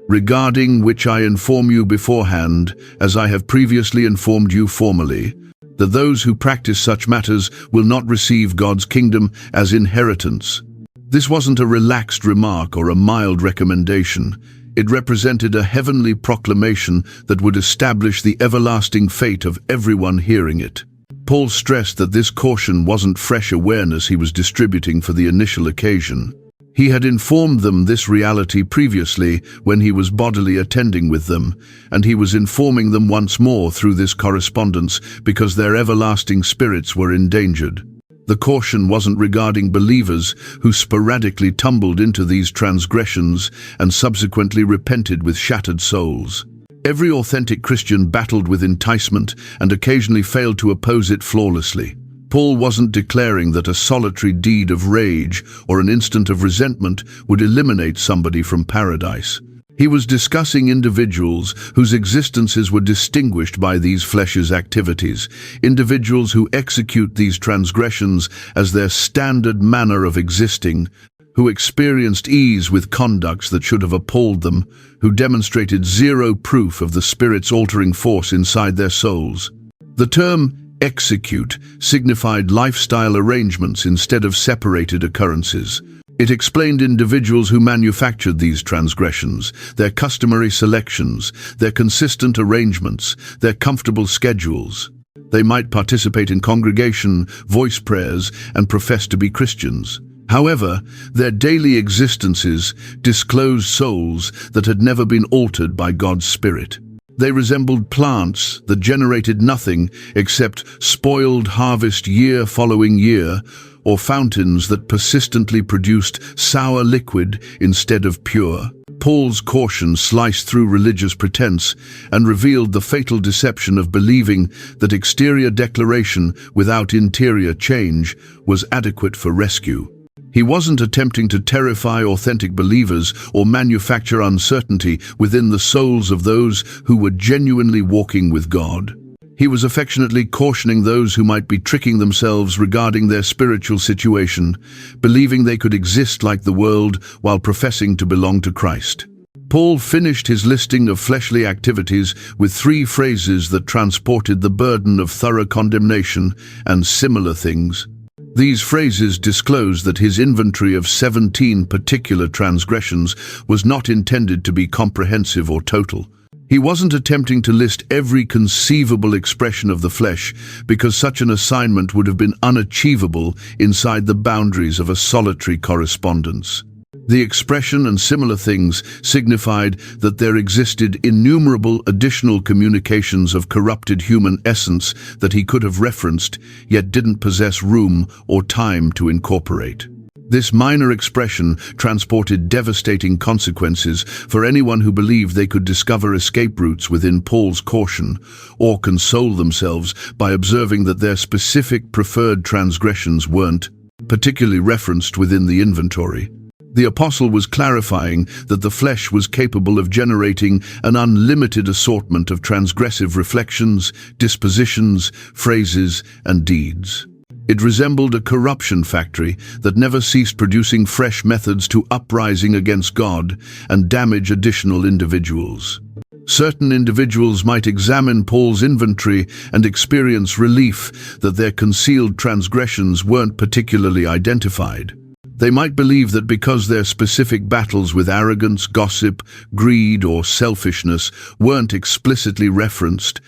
"Regarding which I inform you beforehand, as I have previously informed you formerly, that those who practice such matters will not receive God's kingdom as inheritance." This wasn't a relaxed remark or a mild recommendation. It represented a heavenly proclamation that would establish the everlasting fate of everyone hearing it. Paul stressed that this caution wasn't fresh awareness he was distributing for the initial occasion. He had informed them this reality previously when he was bodily attending with them, and he was informing them once more through this correspondence because their everlasting spirits were endangered. The caution wasn't regarding believers who sporadically tumbled into these transgressions and subsequently repented with shattered souls. Every authentic Christian battled with enticement and occasionally failed to oppose it flawlessly. Paul wasn't declaring that a solitary deed of rage or an instant of resentment would eliminate somebody from paradise. He was discussing individuals whose existences were distinguished by these flesh's activities, individuals who execute these transgressions as their standard manner of existing, who experienced ease with conducts that should have appalled them, who demonstrated zero proof of the Spirit's altering force inside their souls. The term execute signified lifestyle arrangements instead of separated occurrences. It explained individuals who manufactured these transgressions, their customary selections, their consistent arrangements, their comfortable schedules. They might participate in congregation, voice prayers, and profess to be Christians. However, their daily existences disclosed souls that had never been altered by God's Spirit. They resembled plants that generated nothing except spoiled harvest year following year, or fountains that persistently produced sour liquid instead of pure. Paul's caution sliced through religious pretense and revealed the fatal deception of believing that exterior declaration without interior change was adequate for rescue. He wasn't attempting to terrify authentic believers or manufacture uncertainty within the souls of those who were genuinely walking with God. He was affectionately cautioning those who might be tricking themselves regarding their spiritual situation, believing they could exist like the world while professing to belong to Christ. Paul finished his listing of fleshly activities with 3 phrases that transported the burden of thorough condemnation and similar things. These phrases disclose that his inventory of 17 particular transgressions was not intended to be comprehensive or total. He wasn't attempting to list every conceivable expression of the flesh because such an assignment would have been unachievable inside the boundaries of a solitary correspondence. The expression and similar things signified that there existed innumerable additional communications of corrupted human essence that he could have referenced, yet didn't possess room or time to incorporate. This minor expression transported devastating consequences for anyone who believed they could discover escape routes within Paul's caution, or console themselves by observing that their specific preferred transgressions weren't particularly referenced within the inventory. The apostle was clarifying that the flesh was capable of generating an unlimited assortment of transgressive reflections, dispositions, phrases, and deeds. It resembled a corruption factory that never ceased producing fresh methods to uprising against God and damage additional individuals. Certain individuals might examine Paul's inventory and experience relief that their concealed transgressions weren't particularly identified. They might believe that because their specific battles with arrogance, gossip, greed, or selfishness weren't explicitly referenced,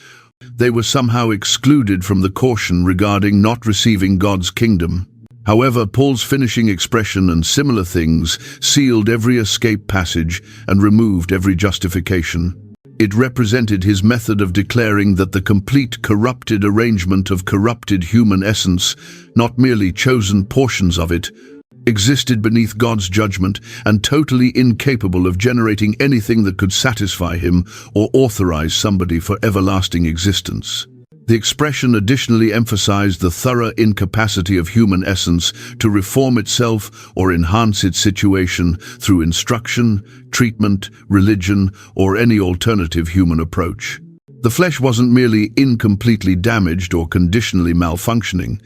they were somehow excluded from the caution regarding not receiving God's kingdom. However, Paul's finishing expression and similar things sealed every escape passage and removed every justification. It represented his method of declaring that the complete corrupted arrangement of corrupted human essence, not merely chosen portions of it, existed beneath God's judgment and totally incapable of generating anything that could satisfy him or authorize somebody for everlasting existence. The expression additionally emphasized the thorough incapacity of human essence to reform itself or enhance its situation through instruction, treatment, religion, or any alternative human approach. The flesh wasn't merely incompletely damaged or conditionally malfunctioning.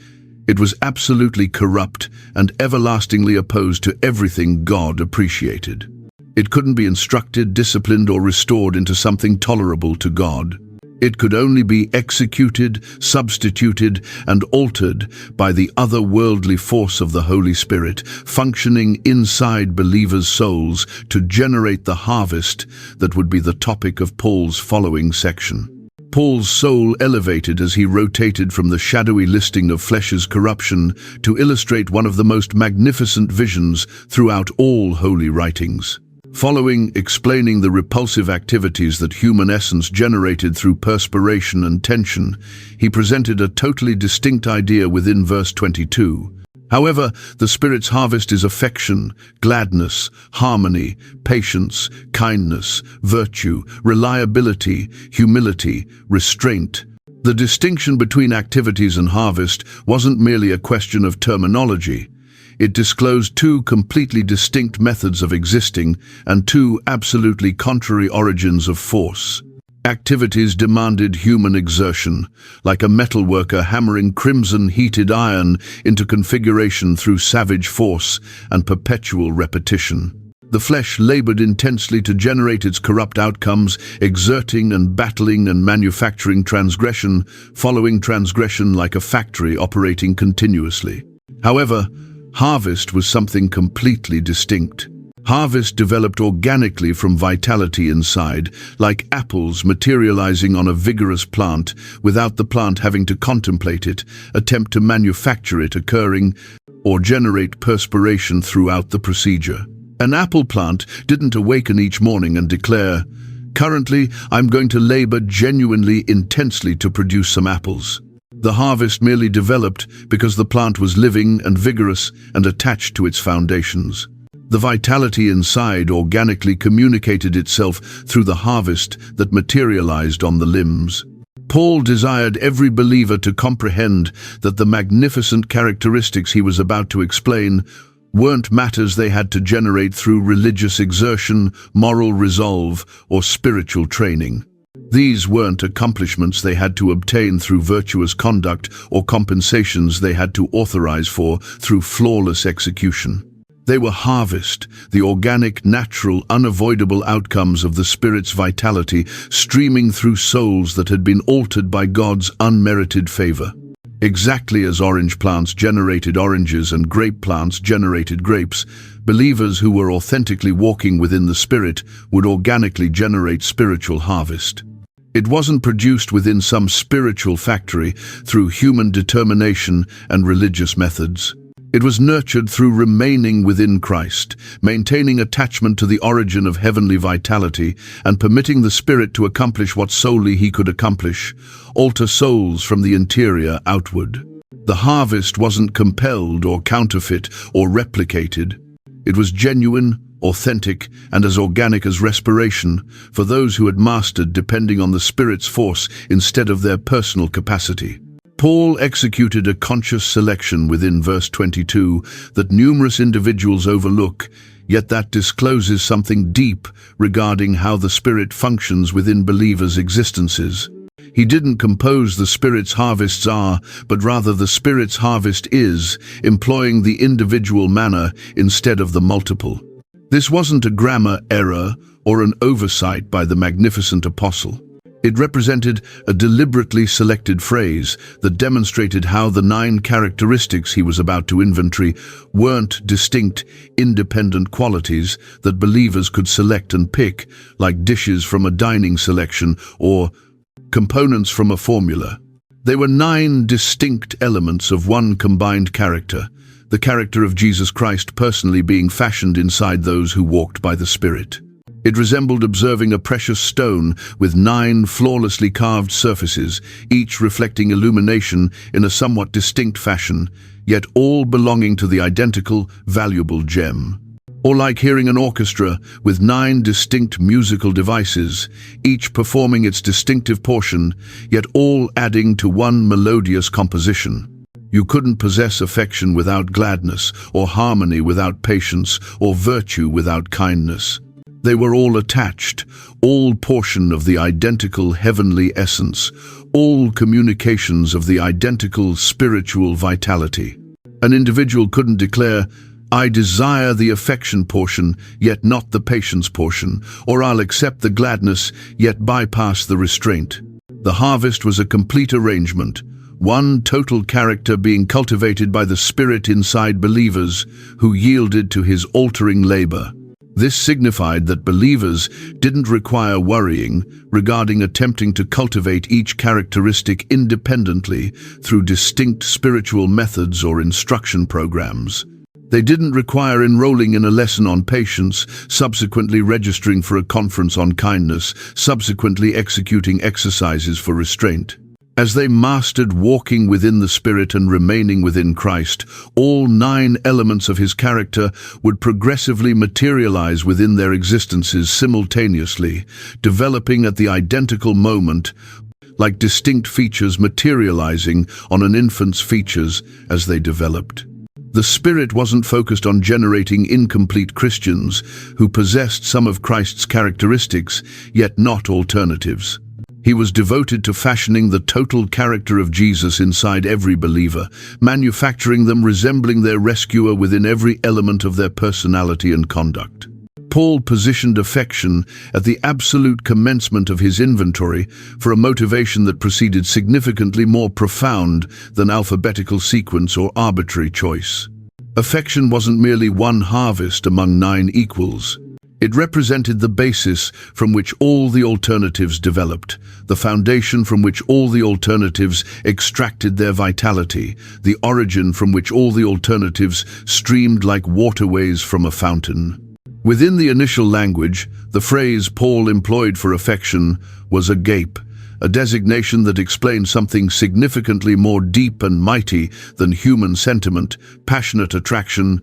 It was absolutely corrupt and everlastingly opposed to everything God appreciated. It couldn't be instructed, disciplined, or restored into something tolerable to God. It could only be executed, substituted, and altered by the otherworldly force of the Holy Spirit, functioning inside believers' souls to generate the harvest that would be the topic of Paul's following section. Paul's soul elevated as he rotated from the shadowy listing of flesh's corruption to illustrate one of the most magnificent visions throughout all holy writings. Following explaining the repulsive activities that human essence generated through perspiration and tension, he presented a totally distinct idea within verse 22. However, the Spirit's harvest is affection, gladness, harmony, patience, kindness, virtue, reliability, humility, restraint. The distinction between activities and harvest wasn't merely a question of terminology. It disclosed two completely distinct methods of existing and two absolutely contrary origins of force. Activities demanded human exertion, like a metalworker hammering crimson-heated iron into configuration through savage force and perpetual repetition. The flesh labored intensely to generate its corrupt outcomes, exerting and battling and manufacturing transgression, following transgression like a factory operating continuously. However, harvest was something completely distinct. Harvest developed organically from vitality inside, like apples materializing on a vigorous plant without the plant having to contemplate it, attempt to manufacture it occurring, or generate perspiration throughout the procedure. An apple plant didn't awaken each morning and declare, "Currently, I'm going to labor genuinely intensely to produce some apples." The harvest merely developed because the plant was living and vigorous and attached to its foundations. The vitality inside organically communicated itself through the harvest that materialized on the limbs. Paul desired every believer to comprehend that the magnificent characteristics he was about to explain weren't matters they had to generate through religious exertion, moral resolve, or spiritual training. These weren't accomplishments they had to obtain through virtuous conduct or compensations they had to authorize for through flawless execution. They were harvest, the organic, natural, unavoidable outcomes of the Spirit's vitality streaming through souls that had been altered by God's unmerited favor. Exactly as orange plants generated oranges and grape plants generated grapes, believers who were authentically walking within the Spirit would organically generate spiritual harvest. It wasn't produced within some spiritual factory through human determination and religious methods. It was nurtured through remaining within Christ, maintaining attachment to the origin of heavenly vitality, and permitting the Spirit to accomplish what solely He could accomplish, alter souls from the interior outward. The harvest wasn't compelled or counterfeit or replicated. It was genuine, authentic, and as organic as respiration for those who had mastered depending on the Spirit's force instead of their personal capacity. Paul executed a conscious selection within verse 22 that numerous individuals overlook, yet that discloses something deep regarding how the Spirit functions within believers' existences. He didn't compose the Spirit's harvests are, but rather the Spirit's harvest is, employing the individual manner instead of the multiple. This wasn't a grammar error or an oversight by the magnificent apostle. It represented a deliberately selected phrase that demonstrated how the 9 characteristics he was about to inventory weren't distinct, independent qualities that believers could select and pick, like dishes from a dining selection or components from a formula. They were 9 distinct elements of one combined character, the character of Jesus Christ personally being fashioned inside those who walked by the Spirit. It resembled observing a precious stone with 9 flawlessly carved surfaces, each reflecting illumination in a somewhat distinct fashion, yet all belonging to the identical, valuable gem. Or like hearing an orchestra with 9 distinct musical devices, each performing its distinctive portion, yet all adding to one melodious composition. You couldn't possess affection without gladness, or harmony without patience, or virtue without kindness. They were all attached, all portion of the identical heavenly essence, all communications of the identical spiritual vitality. An individual couldn't declare, "I desire the affection portion, yet not the patience portion," or "I'll accept the gladness, yet bypass the restraint." The harvest was a complete arrangement, one total character being cultivated by the Spirit inside believers who yielded to his altering labor. This signified that believers didn't require worrying regarding attempting to cultivate each characteristic independently through distinct spiritual methods or instruction programs. They didn't require enrolling in a lesson on patience, subsequently registering for a conference on kindness, subsequently executing exercises for restraint. As they mastered walking within the Spirit and remaining within Christ, all 9 elements of his character would progressively materialize within their existences simultaneously, developing at the identical moment, like distinct features materializing on an infant's features as they developed. The Spirit wasn't focused on generating incomplete Christians who possessed some of Christ's characteristics, yet not alternatives. He was devoted to fashioning the total character of Jesus inside every believer, manufacturing them resembling their rescuer within every element of their personality and conduct. Paul positioned affection at the absolute commencement of his inventory for a motivation that proceeded significantly more profound than alphabetical sequence or arbitrary choice. Affection wasn't merely one harvest among 9 equals. It represented the basis from which all the alternatives developed, the foundation from which all the alternatives extracted their vitality, the origin from which all the alternatives streamed like waterways from a fountain. Within the initial language, the phrase Paul employed for affection was agape, a designation that explained something significantly more deep and mighty than human sentiment, passionate attraction,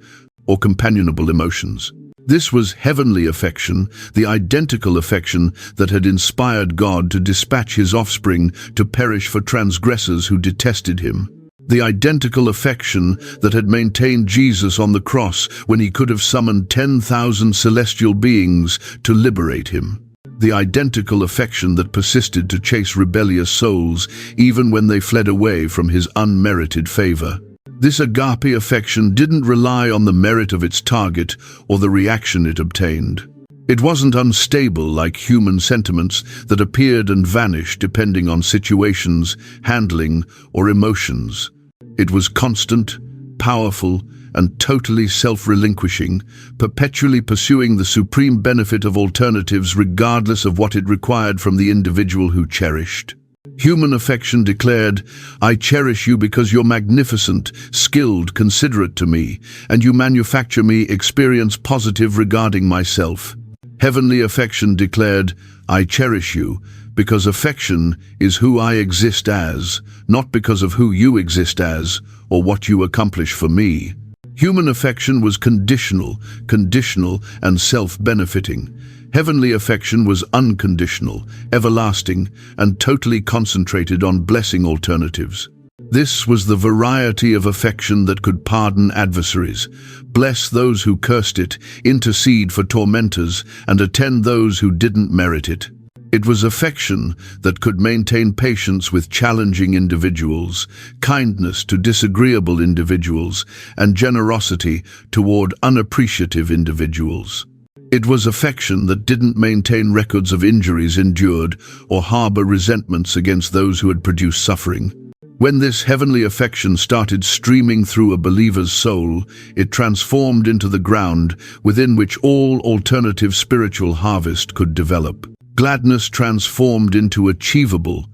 or companionable emotions. This was heavenly affection, the identical affection that had inspired God to dispatch his offspring to perish for transgressors who detested him. The identical affection that had maintained Jesus on the cross when he could have summoned 10,000 celestial beings to liberate him. The identical affection that persisted to chase rebellious souls even when they fled away from his unmerited favor. This agape affection didn't rely on the merit of its target or the reaction it obtained. It wasn't unstable like human sentiments that appeared and vanished depending on situations, handling, or emotions. It was constant, powerful, and totally self-relinquishing, perpetually pursuing the supreme benefit of alternatives regardless of what it required from the individual who cherished. Human affection declared, "I cherish you because you're magnificent, skilled, considerate to me, and you manufacture me experience positive regarding myself." Heavenly affection declared, "I cherish you because affection is who I exist as, not because of who you exist as or what you accomplish for me." Human affection was conditional, and self-benefiting. Heavenly affection was unconditional, everlasting, and totally concentrated on blessing alternatives. This was the variety of affection that could pardon adversaries, bless those who cursed it, intercede for tormentors, and attend those who didn't merit it. It was affection that could maintain patience with challenging individuals, kindness to disagreeable individuals, and generosity toward unappreciative individuals. It was affection that didn't maintain records of injuries endured or harbor resentments against those who had produced suffering. When this heavenly affection started streaming through a believer's soul, it transformed into the ground within which all alternative spiritual harvest could develop. Gladness transformed into achievable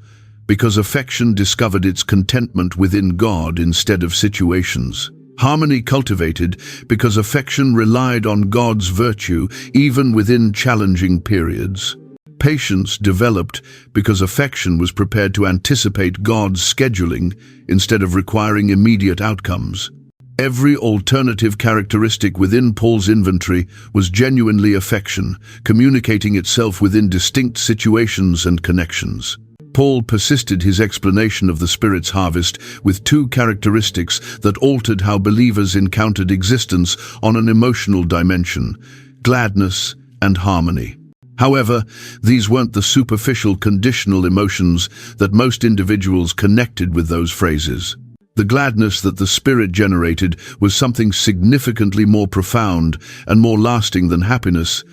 because affection discovered its contentment within God instead of situations. Harmony cultivated because affection relied on God's virtue even within challenging periods. Patience developed because affection was prepared to anticipate God's scheduling instead of requiring immediate outcomes. Every alternative characteristic within Paul's inventory was genuinely affection, communicating itself within distinct situations and connections. Paul persisted his explanation of the Spirit's harvest with 2 characteristics that altered how believers encountered existence on an emotional dimension: gladness and harmony. However, these weren't the superficial conditional emotions that most individuals connected with those phrases. The gladness that the Spirit generated was something significantly more profound and more lasting than happiness,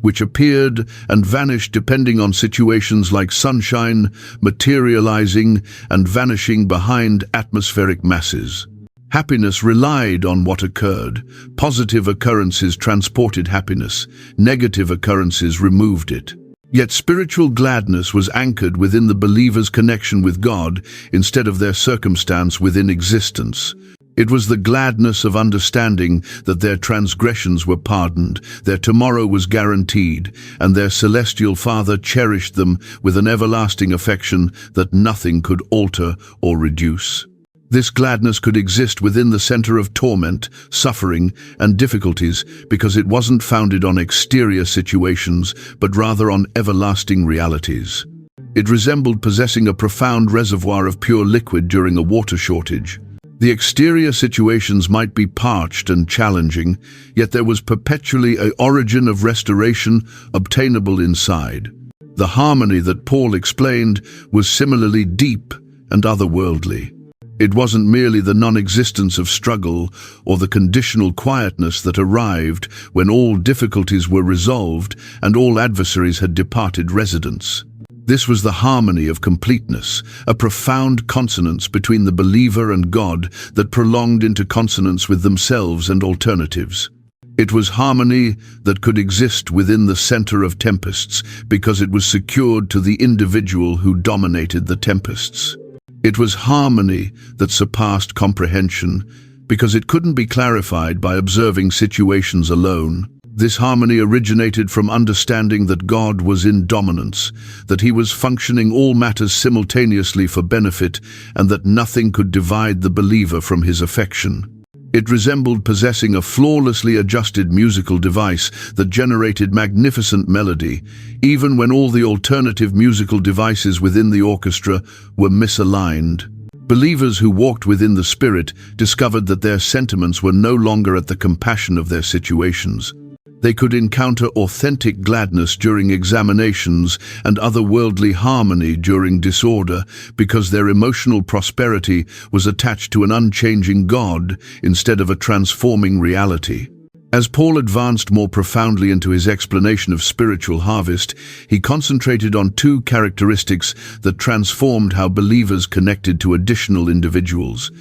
which appeared and vanished depending on situations like sunshine, materializing and vanishing behind atmospheric masses. Happiness relied on what occurred. Positive occurrences transported happiness, negative occurrences removed it. Yet spiritual gladness was anchored within the believer's connection with God instead of their circumstance within existence. It was the gladness of understanding that their transgressions were pardoned, their tomorrow was guaranteed, and their celestial Father cherished them with an everlasting affection that nothing could alter or reduce. This gladness could exist within the center of torment, suffering, and difficulties because it wasn't founded on exterior situations, but rather on everlasting realities. It resembled possessing a profound reservoir of pure liquid during a water shortage. The exterior situations might be parched and challenging, yet there was perpetually an origin of restoration obtainable inside. The harmony that Paul explained was similarly deep and otherworldly. It wasn't merely the non-existence of struggle or the conditional quietness that arrived when all difficulties were resolved and all adversaries had departed residence. This was the harmony of completeness, a profound consonance between the believer and God that prolonged into consonance with themselves and alternatives. It was harmony that could exist within the center of tempests because it was secured to the individual who dominated the tempests. It was harmony that surpassed comprehension because it couldn't be clarified by observing situations alone. This harmony originated from understanding that God was in dominance, that he was functioning all matters simultaneously for benefit, and that nothing could divide the believer from his affection. It resembled possessing a flawlessly adjusted musical device that generated magnificent melody, even when all the alternative musical devices within the orchestra were misaligned. Believers who walked within the Spirit discovered that their sentiments were no longer at the compassion of their situations. They could encounter authentic gladness during examinations and otherworldly harmony during disorder because their emotional prosperity was attached to an unchanging God instead of a transforming reality. As Paul advanced more profoundly into his explanation of spiritual harvest, he concentrated on two characteristics that transformed how believers connected to additional individuals: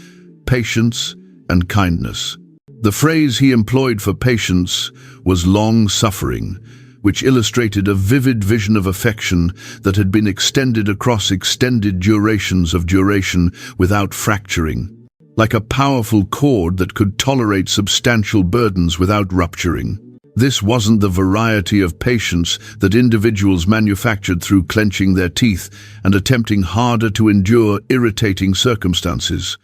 patience and kindness. The phrase he employed for patience was long-suffering, which illustrated a vivid vision of affection that had been extended across extended durations of duration without fracturing, like a powerful cord that could tolerate substantial burdens without rupturing. This wasn't the variety of patience that individuals manufactured through clenching their teeth and attempting harder to endure irritating circumstances.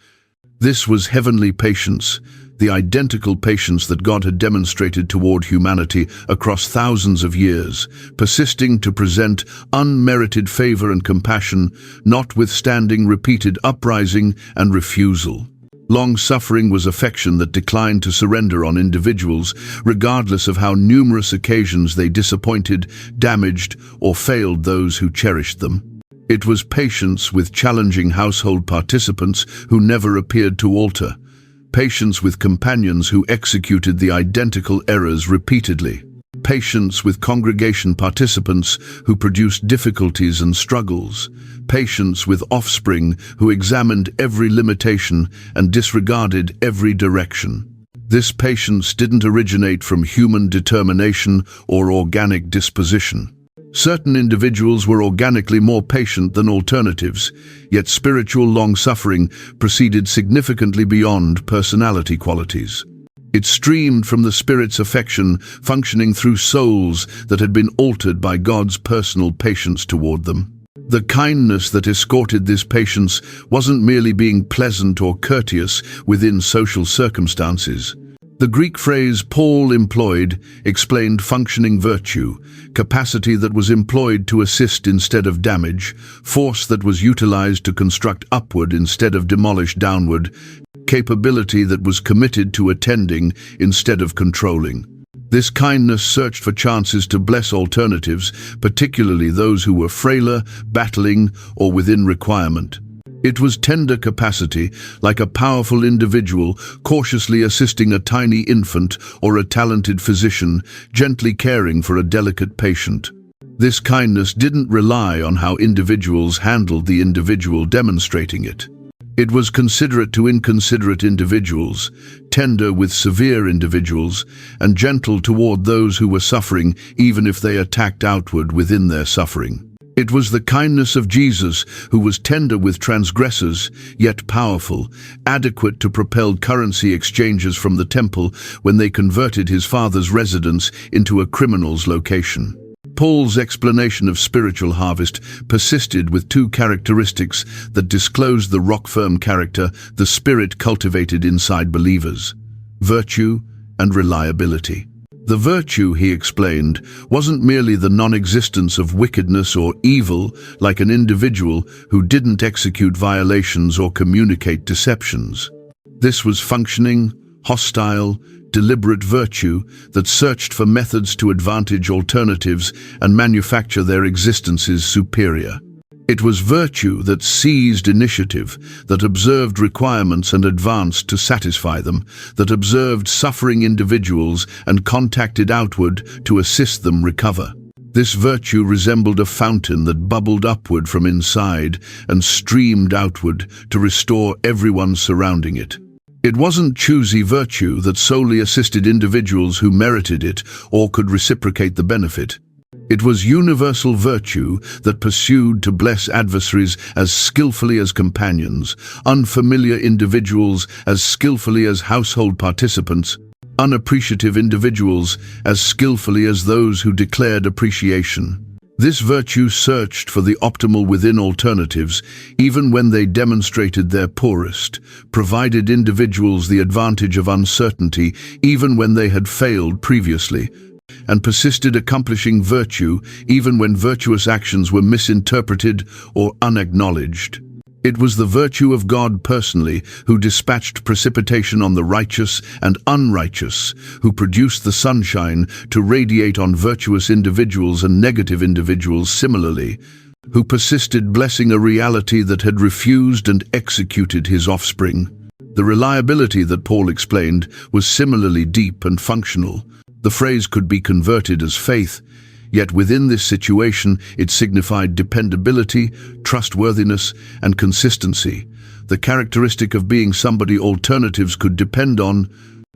This was heavenly patience, the identical patience that God had demonstrated toward humanity across thousands of years, persisting to present unmerited favor and compassion, notwithstanding repeated uprising and refusal. Long-suffering was affection that declined to surrender on individuals, regardless of how numerous occasions they disappointed, damaged, or failed those who cherished them. It was patience with challenging household participants who never appeared to alter, patience with companions who executed the identical errors repeatedly, patience with congregation participants who produced difficulties and struggles, patience with offspring who examined every limitation and disregarded every direction. This patience didn't originate from human determination or organic disposition. Certain individuals were organically more patient than alternatives, yet spiritual long-suffering proceeded significantly beyond personality qualities. It streamed from the Spirit's affection, functioning through souls that had been altered by God's personal patience toward them. The kindness that escorted this patience wasn't merely being pleasant or courteous within social circumstances. The Greek phrase Paul employed explained functioning virtue, capacity that was employed to assist instead of damage, force that was utilized to construct upward instead of demolish downward, capability that was committed to attending instead of controlling. This kindness searched for chances to bless alternatives, particularly those who were frailer, battling, or within requirement. It was tender capacity, like a powerful individual cautiously assisting a tiny infant or a talented physician, gently caring for a delicate patient. This kindness didn't rely on how individuals handled the individual demonstrating it. It was considerate to inconsiderate individuals, tender with severe individuals, and gentle toward those who were suffering, even if they attacked outward within their suffering. It was the kindness of Jesus, who was tender with transgressors, yet powerful, adequate to propel currency exchanges from the temple when they converted his father's residence into a criminal's location. Paul's explanation of spiritual harvest persisted with two characteristics that disclosed the rock-firm character the Spirit cultivated inside believers: virtue and reliability. The virtue, he explained, wasn't merely the non-existence of wickedness or evil, like an individual who didn't execute violations or communicate deceptions. This was functioning, hostile, deliberate virtue that searched for methods to advantage alternatives and manufacture their existences superior. It was virtue that seized initiative, that observed requirements and advanced to satisfy them, that observed suffering individuals and contacted outward to assist them recover. This virtue resembled a fountain that bubbled upward from inside and streamed outward to restore everyone surrounding it. It wasn't choosy virtue that solely assisted individuals who merited it or could reciprocate the benefit. It was universal virtue that pursued to bless adversaries as skillfully as companions, unfamiliar individuals as skillfully as household participants, unappreciative individuals as skillfully as those who declared appreciation. This virtue searched for the optimal within alternatives, even when they demonstrated their poorest, provided individuals the advantage of uncertainty, even when they had failed previously, and persisted accomplishing virtue even when virtuous actions were misinterpreted or unacknowledged. It was the virtue of God personally who dispatched precipitation on the righteous and unrighteous, who produced the sunshine to radiate on virtuous individuals and negative individuals similarly, who persisted blessing a reality that had refused and executed his offspring. The reliability that Paul explained was similarly deep and functional. The phrase could be converted as faith, yet within this situation it signified dependability, trustworthiness, and consistency, the characteristic of being somebody alternatives could depend on,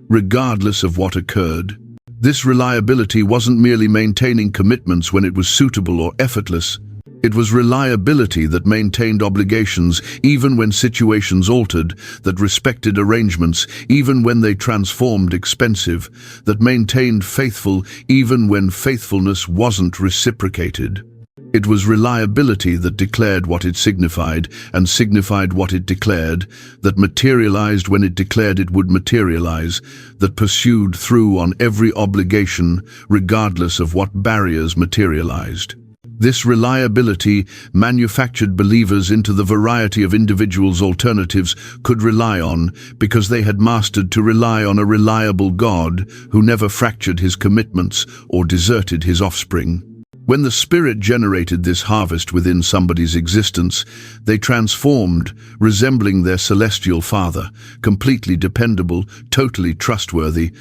regardless of what occurred. This reliability wasn't merely maintaining commitments when it was suitable or effortless. It was reliability that maintained obligations even when situations altered, that respected arrangements even when they transformed expensive, that maintained faithful even when faithfulness wasn't reciprocated. It was reliability that declared what it signified and signified what it declared, that materialized when it declared it would materialize, that pursued through on every obligation regardless of what barriers materialized. This reliability manufactured believers into the variety of individuals alternatives could rely on because they had mastered to rely on a reliable God who never fractured his commitments or deserted his offspring. When the Spirit generated this harvest within somebody's existence, they transformed, resembling their celestial Father, completely dependable, totally trustworthy,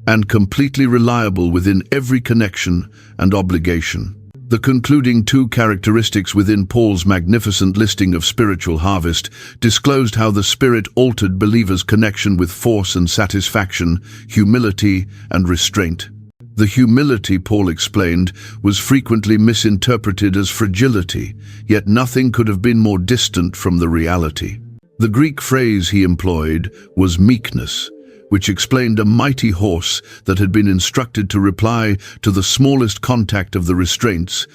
and completely reliable within every connection and obligation. The concluding two characteristics within Paul's magnificent listing of spiritual harvest disclosed how the Spirit altered believers' connection with force and satisfaction, humility and restraint. The humility, Paul explained, was frequently misinterpreted as fragility, yet nothing could have been more distant from the reality. The Greek phrase he employed was meekness, which explained a mighty horse that had been instructed to reply to the smallest contact of the restraints,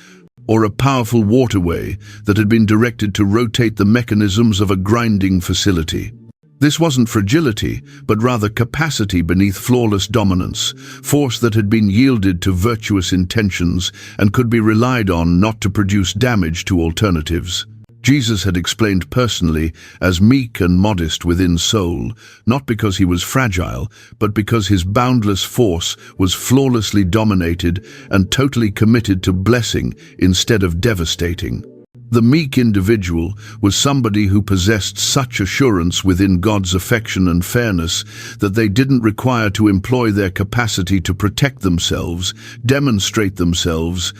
or a powerful waterway that had been directed to rotate the mechanisms of a grinding facility. This wasn't fragility, but rather capacity beneath flawless dominance, force that had been yielded to virtuous intentions and could be relied on not to produce damage to alternatives. Jesus had explained personally as meek and modest within soul, not because he was fragile, but because his boundless force was flawlessly dominated and totally committed to blessing instead of devastating. The meek individual was somebody who possessed such assurance within God's affection and fairness that they didn't require to employ their capacity to protect themselves, demonstrate themselves,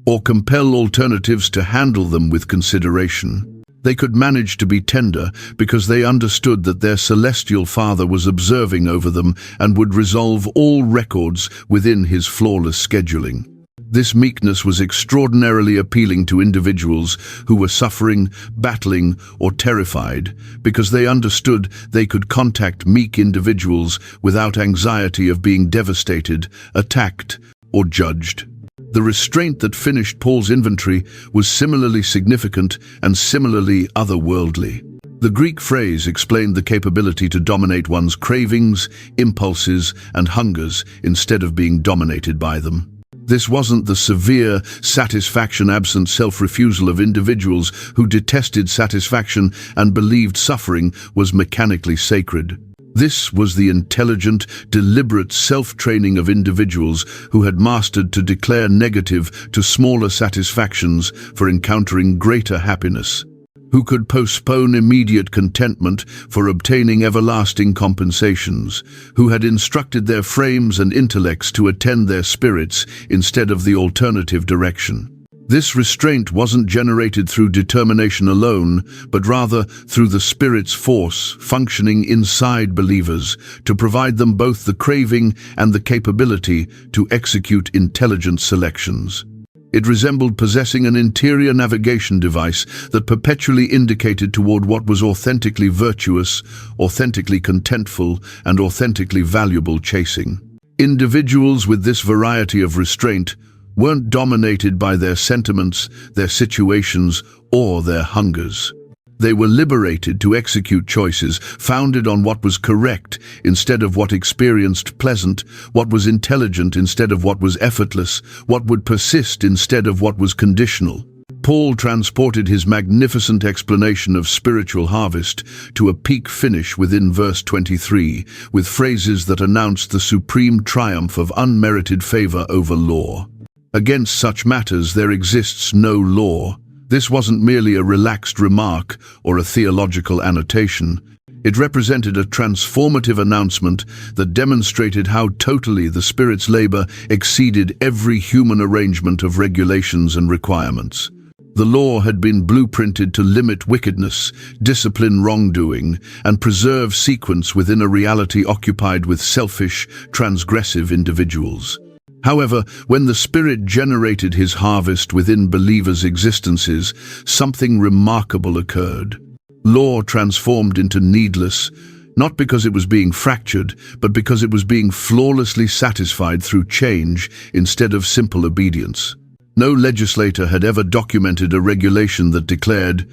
or compel alternatives to handle them with consideration. They could manage to be tender because they understood that their celestial Father was observing over them and would resolve all records within his flawless scheduling. This meekness was extraordinarily appealing to individuals who were suffering, battling, or terrified, because they understood they could contact meek individuals without anxiety of being devastated, attacked, or judged. The restraint that finished Paul's inventory was similarly significant and similarly otherworldly. The Greek phrase explained the capability to dominate one's cravings, impulses, and hungers instead of being dominated by them. This wasn't the severe, satisfaction-absent self-refusal of individuals who detested satisfaction and believed suffering was mechanically sacred. This was the intelligent, deliberate self-training of individuals who had mastered to declare negative to smaller satisfactions for encountering greater happiness, who could postpone immediate contentment for obtaining everlasting compensations, who had instructed their frames and intellects to attend their spirits instead of the alternative direction. This restraint wasn't generated through determination alone, but rather through the Spirit's force functioning inside believers to provide them both the craving and the capability to execute intelligent selections. It resembled possessing an interior navigation device that perpetually indicated toward what was authentically virtuous, authentically contentful, and authentically valuable chasing. Individuals with this variety of restraint weren't dominated by their sentiments, their situations, or their hungers. They were liberated to execute choices founded on what was correct instead of what experienced pleasant, what was intelligent instead of what was effortless, what would persist instead of what was conditional. Paul transported his magnificent explanation of spiritual harvest to a peak finish within verse 23, with phrases that announced the supreme triumph of unmerited favor over law. Against such matters there exists no law. This wasn't merely a relaxed remark or a theological annotation. It represented a transformative announcement that demonstrated how totally the Spirit's labor exceeded every human arrangement of regulations and requirements. The law had been blueprinted to limit wickedness, discipline wrongdoing, and preserve sequence within a reality occupied with selfish, transgressive individuals. However, when the Spirit generated his harvest within believers' existences, something remarkable occurred. Law transformed into needless, not because it was being fractured, but because it was being flawlessly satisfied through change instead of simple obedience. No legislator had ever documented a regulation that declared,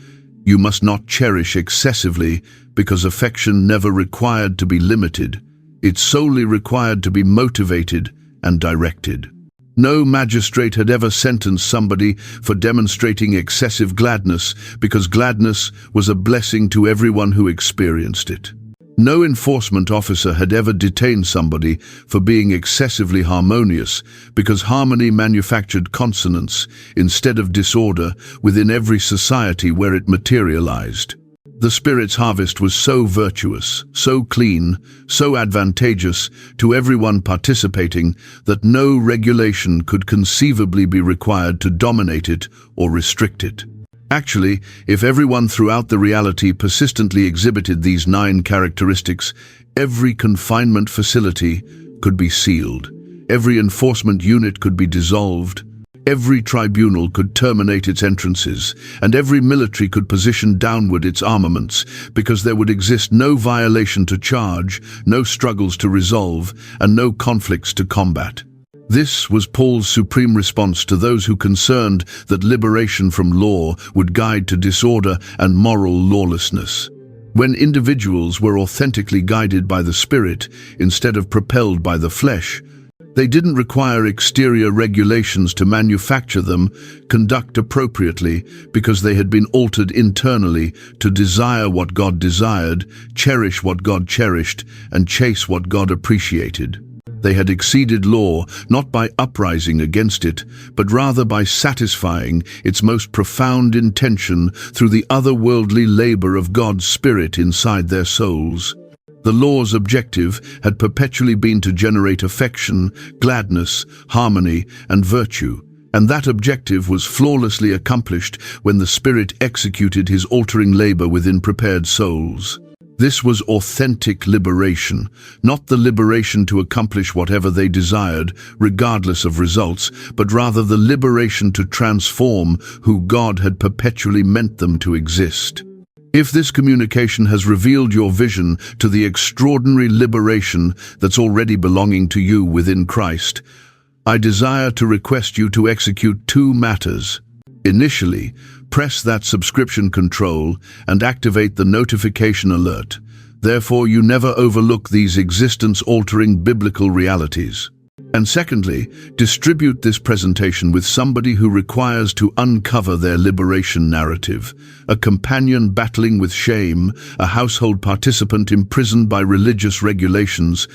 "You must not cherish excessively because affection never required to be limited. It solely required to be motivated and directed." No magistrate had ever sentenced somebody for demonstrating excessive gladness because gladness was a blessing to everyone who experienced it. No enforcement officer had ever detained somebody for being excessively harmonious because harmony manufactured consonance instead of disorder within every society where it materialized. The Spirit's harvest was so virtuous, so clean, so advantageous to everyone participating that no regulation could conceivably be required to dominate it or restrict it. Actually, if everyone throughout the reality persistently exhibited these 9 characteristics, every confinement facility could be sealed, every enforcement unit could be dissolved, every tribunal could terminate its entrances, and every military could position downward its armaments, because there would exist no violation to charge, no struggles to resolve, and no conflicts to combat. This was Paul's supreme response to those who concerned that liberation from law would guide to disorder and moral lawlessness. When individuals were authentically guided by the Spirit instead of propelled by the flesh, they didn't require exterior regulations to manufacture them, conduct appropriately, because they had been altered internally to desire what God desired, cherish what God cherished, and chase what God appreciated. They had exceeded law not by uprising against it, but rather by satisfying its most profound intention through the otherworldly labor of God's Spirit inside their souls. The law's objective had perpetually been to generate affection, gladness, harmony, and virtue, and that objective was flawlessly accomplished when the Spirit executed his altering labor within prepared souls. This was authentic liberation, not the liberation to accomplish whatever they desired, regardless of results, but rather the liberation to transform who God had perpetually meant them to exist. If this communication has revealed your vision to the extraordinary liberation that's already belonging to you within Christ, I desire to request you to execute two matters. Initially, press that subscription control and activate the notification alert. Therefore, you never overlook these existence-altering biblical realities. And secondly, distribute this presentation with somebody who requires to uncover their liberation narrative, a companion battling with shame, a household participant imprisoned by religious regulations,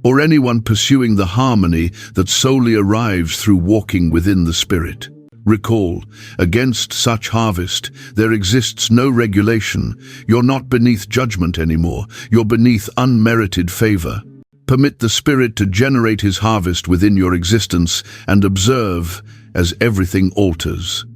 or anyone pursuing the harmony that solely arrives through walking within the Spirit. Recall, against such harvest, there exists no regulation. You're not beneath judgment anymore. You're beneath unmerited favor. Permit the Spirit to generate his harvest within your existence and observe as everything alters.